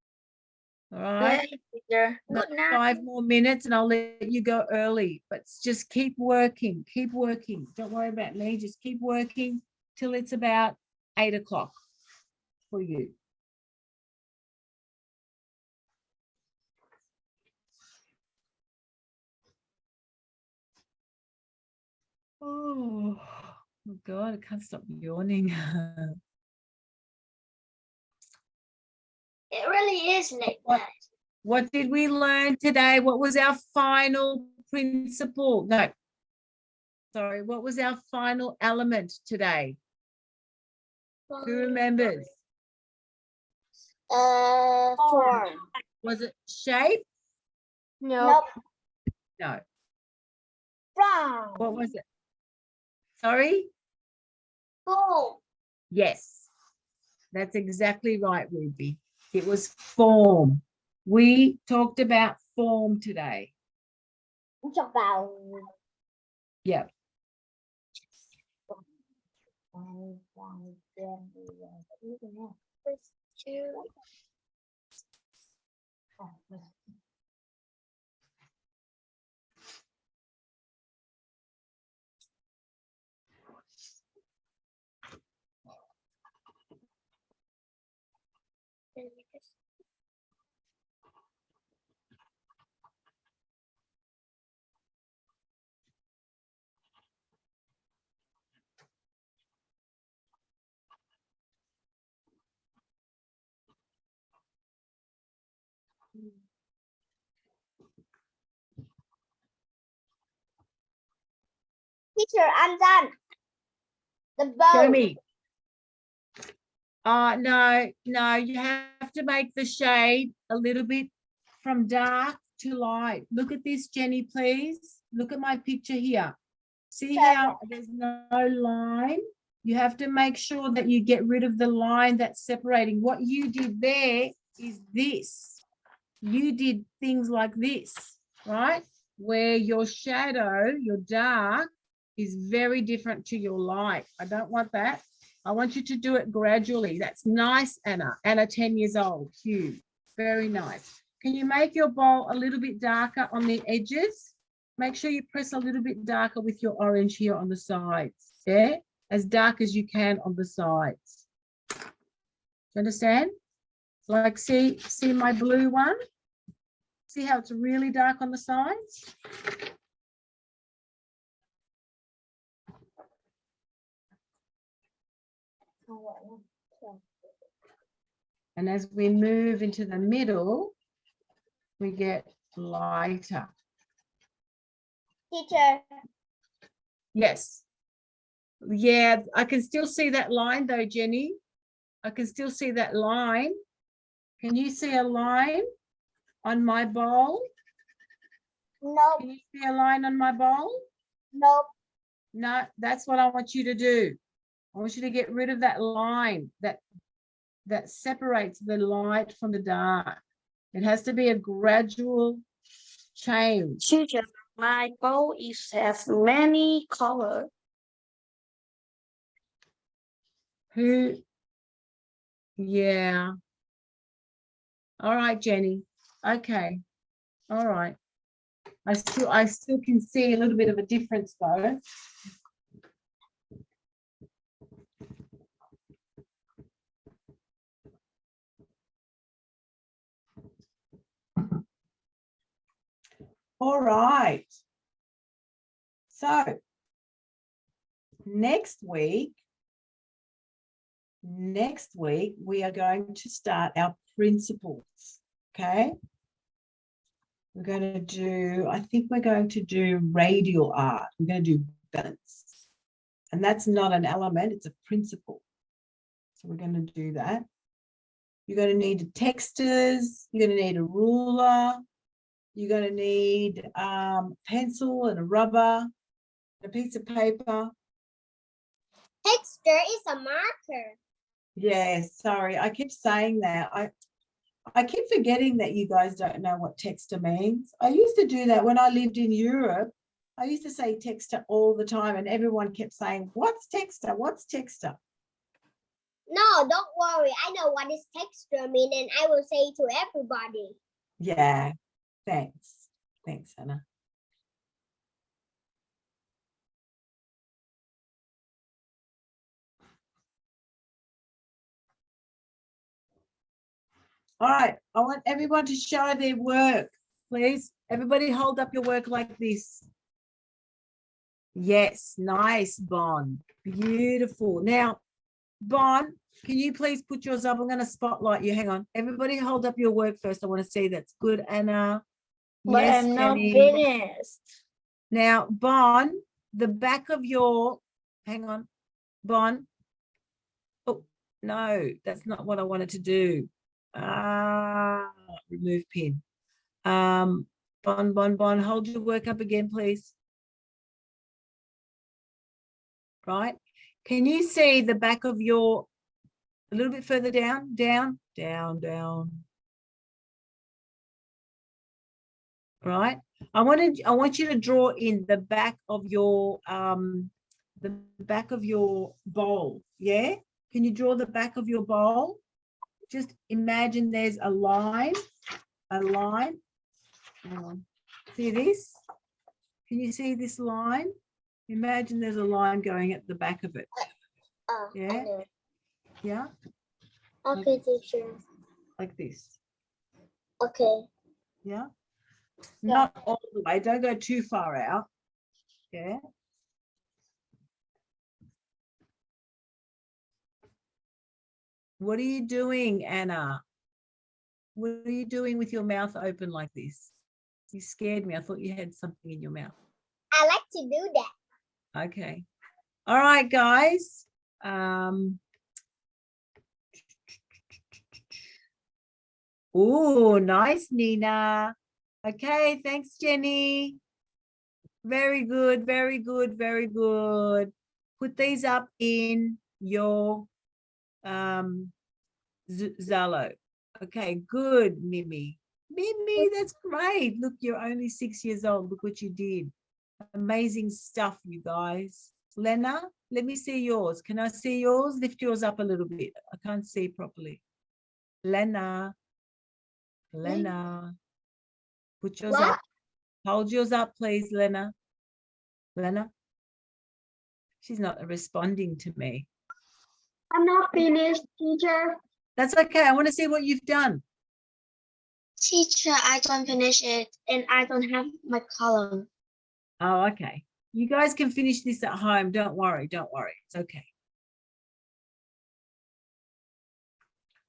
All right. Okay, teacher. Good Another night. 5 more minutes and I'll let you go early. But just keep working. Keep working. Don't worry about me. Just keep working till it's about 8 o'clock for you. Oh my God, I can't stop yawning. It really is like that. What did we learn today? What was our final principle? No, sorry, what was our final element today? Who remembers? Form. Was it shape? Nope. No. From. What was it? Sorry? Form. Yes, that's exactly right, Ruby. It was form. We talked about form today. Talk about. Yeah. Teacher, I'm done. The bow. Show me. No, you have to make the shade a little bit from dark to light. Look at this, Jenny, please. Look at my picture here. See how there's no line? You have to make sure that you get rid of the line that's separating. What you did there is this. You did things like this, right? Where your shadow, your dark, is very different to your light. I don't want that. I want you to do it gradually. That's nice, Anna. Anna, 10 years old. Cute. Very nice. Can you make your bowl a little bit darker on the edges? Make sure you press a little bit darker with your orange here on the sides. Yeah? As dark as you can on the sides. Do you understand? Like, see my blue one? See how it's really dark on the sides? And as we move into the middle, we get lighter. Teacher. Yes. Yeah, I can still see that line though, Jenny. I can still see that line. Can you see a line on my bowl? Nope. Can you see a line on my bowl? Nope. No, that's what I want you to do. I want you to get rid of that line that separates the light from the dark. It has to be a gradual change. Teacher, my bowl has many colors. Yeah. All right, Jenny. Okay. All right. I still can see a little bit of a difference though. All right. So next week we are going to start our principles. Okay. We're going to do, I think we're going to do radial art. We're going to do balance. And that's not an element, it's a principle. So we're going to do that. You're going to need textures. You're going to need a ruler. You're going to need pencil and a rubber, a piece of paper. Texture is a marker. Yeah, sorry. I keep saying that. I keep forgetting that you guys don't know what texture means. I used to do that when I lived in Europe. I used to say texter all the time and everyone kept saying, what's texter? What's texter? No, don't worry. I know what is texture mean, and I will say it to everybody. Yeah, thanks. Thanks, Anna. All right, I want everyone to show their work, please. Everybody hold up your work like this. Yes, nice, Bon. Beautiful. Now, Bon, can you please put yours up? I'm going to spotlight you. Hang on. Everybody hold up your work first. I want to see that's good, Anna. But Yes, I'm not Jenny. finished. Now, Bon, the back of your, hang on, Bon. Oh, no, that's not what I wanted to do. Remove pin. Bon, hold your work up again, please. Right. Can you see the back of your, a little bit further down, down. Right. I want you to draw in the back of your bowl. Yeah. Can you draw the back of your bowl? Just imagine there's a line. See this? Can you see this line? Imagine there's a line going at the back of it. Yeah. Yeah. Okay, teacher. Like this. Okay. Yeah. Not all the way. Don't go too far out. Yeah. What are you doing, Anna? What are you doing with your mouth open like this? You scared me. I thought you had something in your mouth. I like to do that. Okay. All right, guys. Oh, nice, Nina. Okay, thanks, Jenny. Very good, very good, very good. Put these up in your Zalo. Okay, good, Mimi. Mimi, that's great. Look, you're only 6 years old. Look what you did. Amazing stuff, you guys. Lena, let me see yours. Can I see yours? Lift yours up a little bit. I can't see properly. Lena, put yours up. Hold yours up, please, Lena. Lena, she's not responding to me. I'm not finished, teacher. That's okay. I want to see what you've done. Teacher, I don't finish it, and I don't have my column. Oh, okay. You guys can finish this at home. Don't worry. Don't worry. It's okay.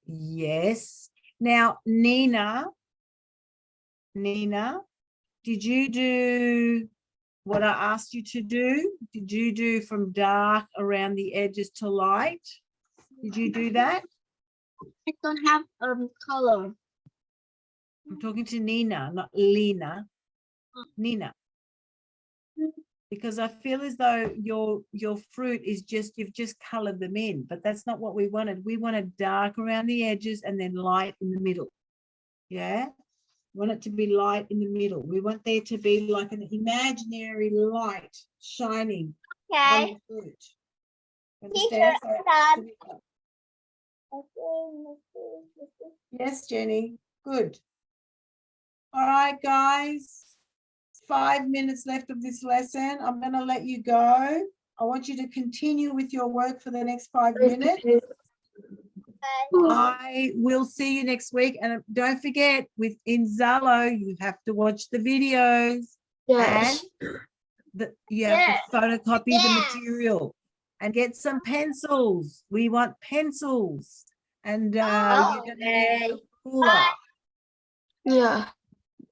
Yes. Now, Nina, did you do what I asked you to do? Did you do from dark around the edges to light? Did you do that? I don't have color. I'm talking to Nina, not Lena. Nina. Because I feel as though your fruit is just, you've just colored them in, but that's not what we wanted. We wanted dark around the edges and then light in the middle. Yeah. We want it to be light in the middle. We want there to be like an imaginary light shining on the fruit. Understand? Yes, Jenny. Good. All right, guys. 5 minutes left of this lesson. I'm going to let you go. I want you to continue with your work for the next 5 minutes. I will see you next week. And don't forget, in Zalo, you have to watch the videos. Yes. And you have to photocopy the material and get some pencils. We want pencils. And you're going to need a ruler. Yeah.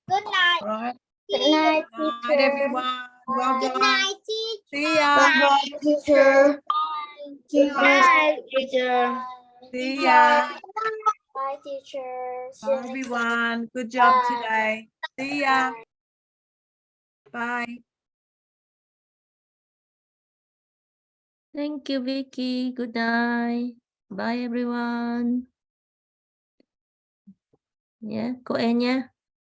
Good night. Right? Good night, Good teacher. night, everyone. Well Good done. night, teacher. See ya. Bye, teacher. Good night, teacher. See ya. Bye, teacher. See Bye, you next time. everyone. Good job Bye. today. See ya. Bye. Thank you, Vicky. Good night. Bye, everyone. Yeah, cô Em nha.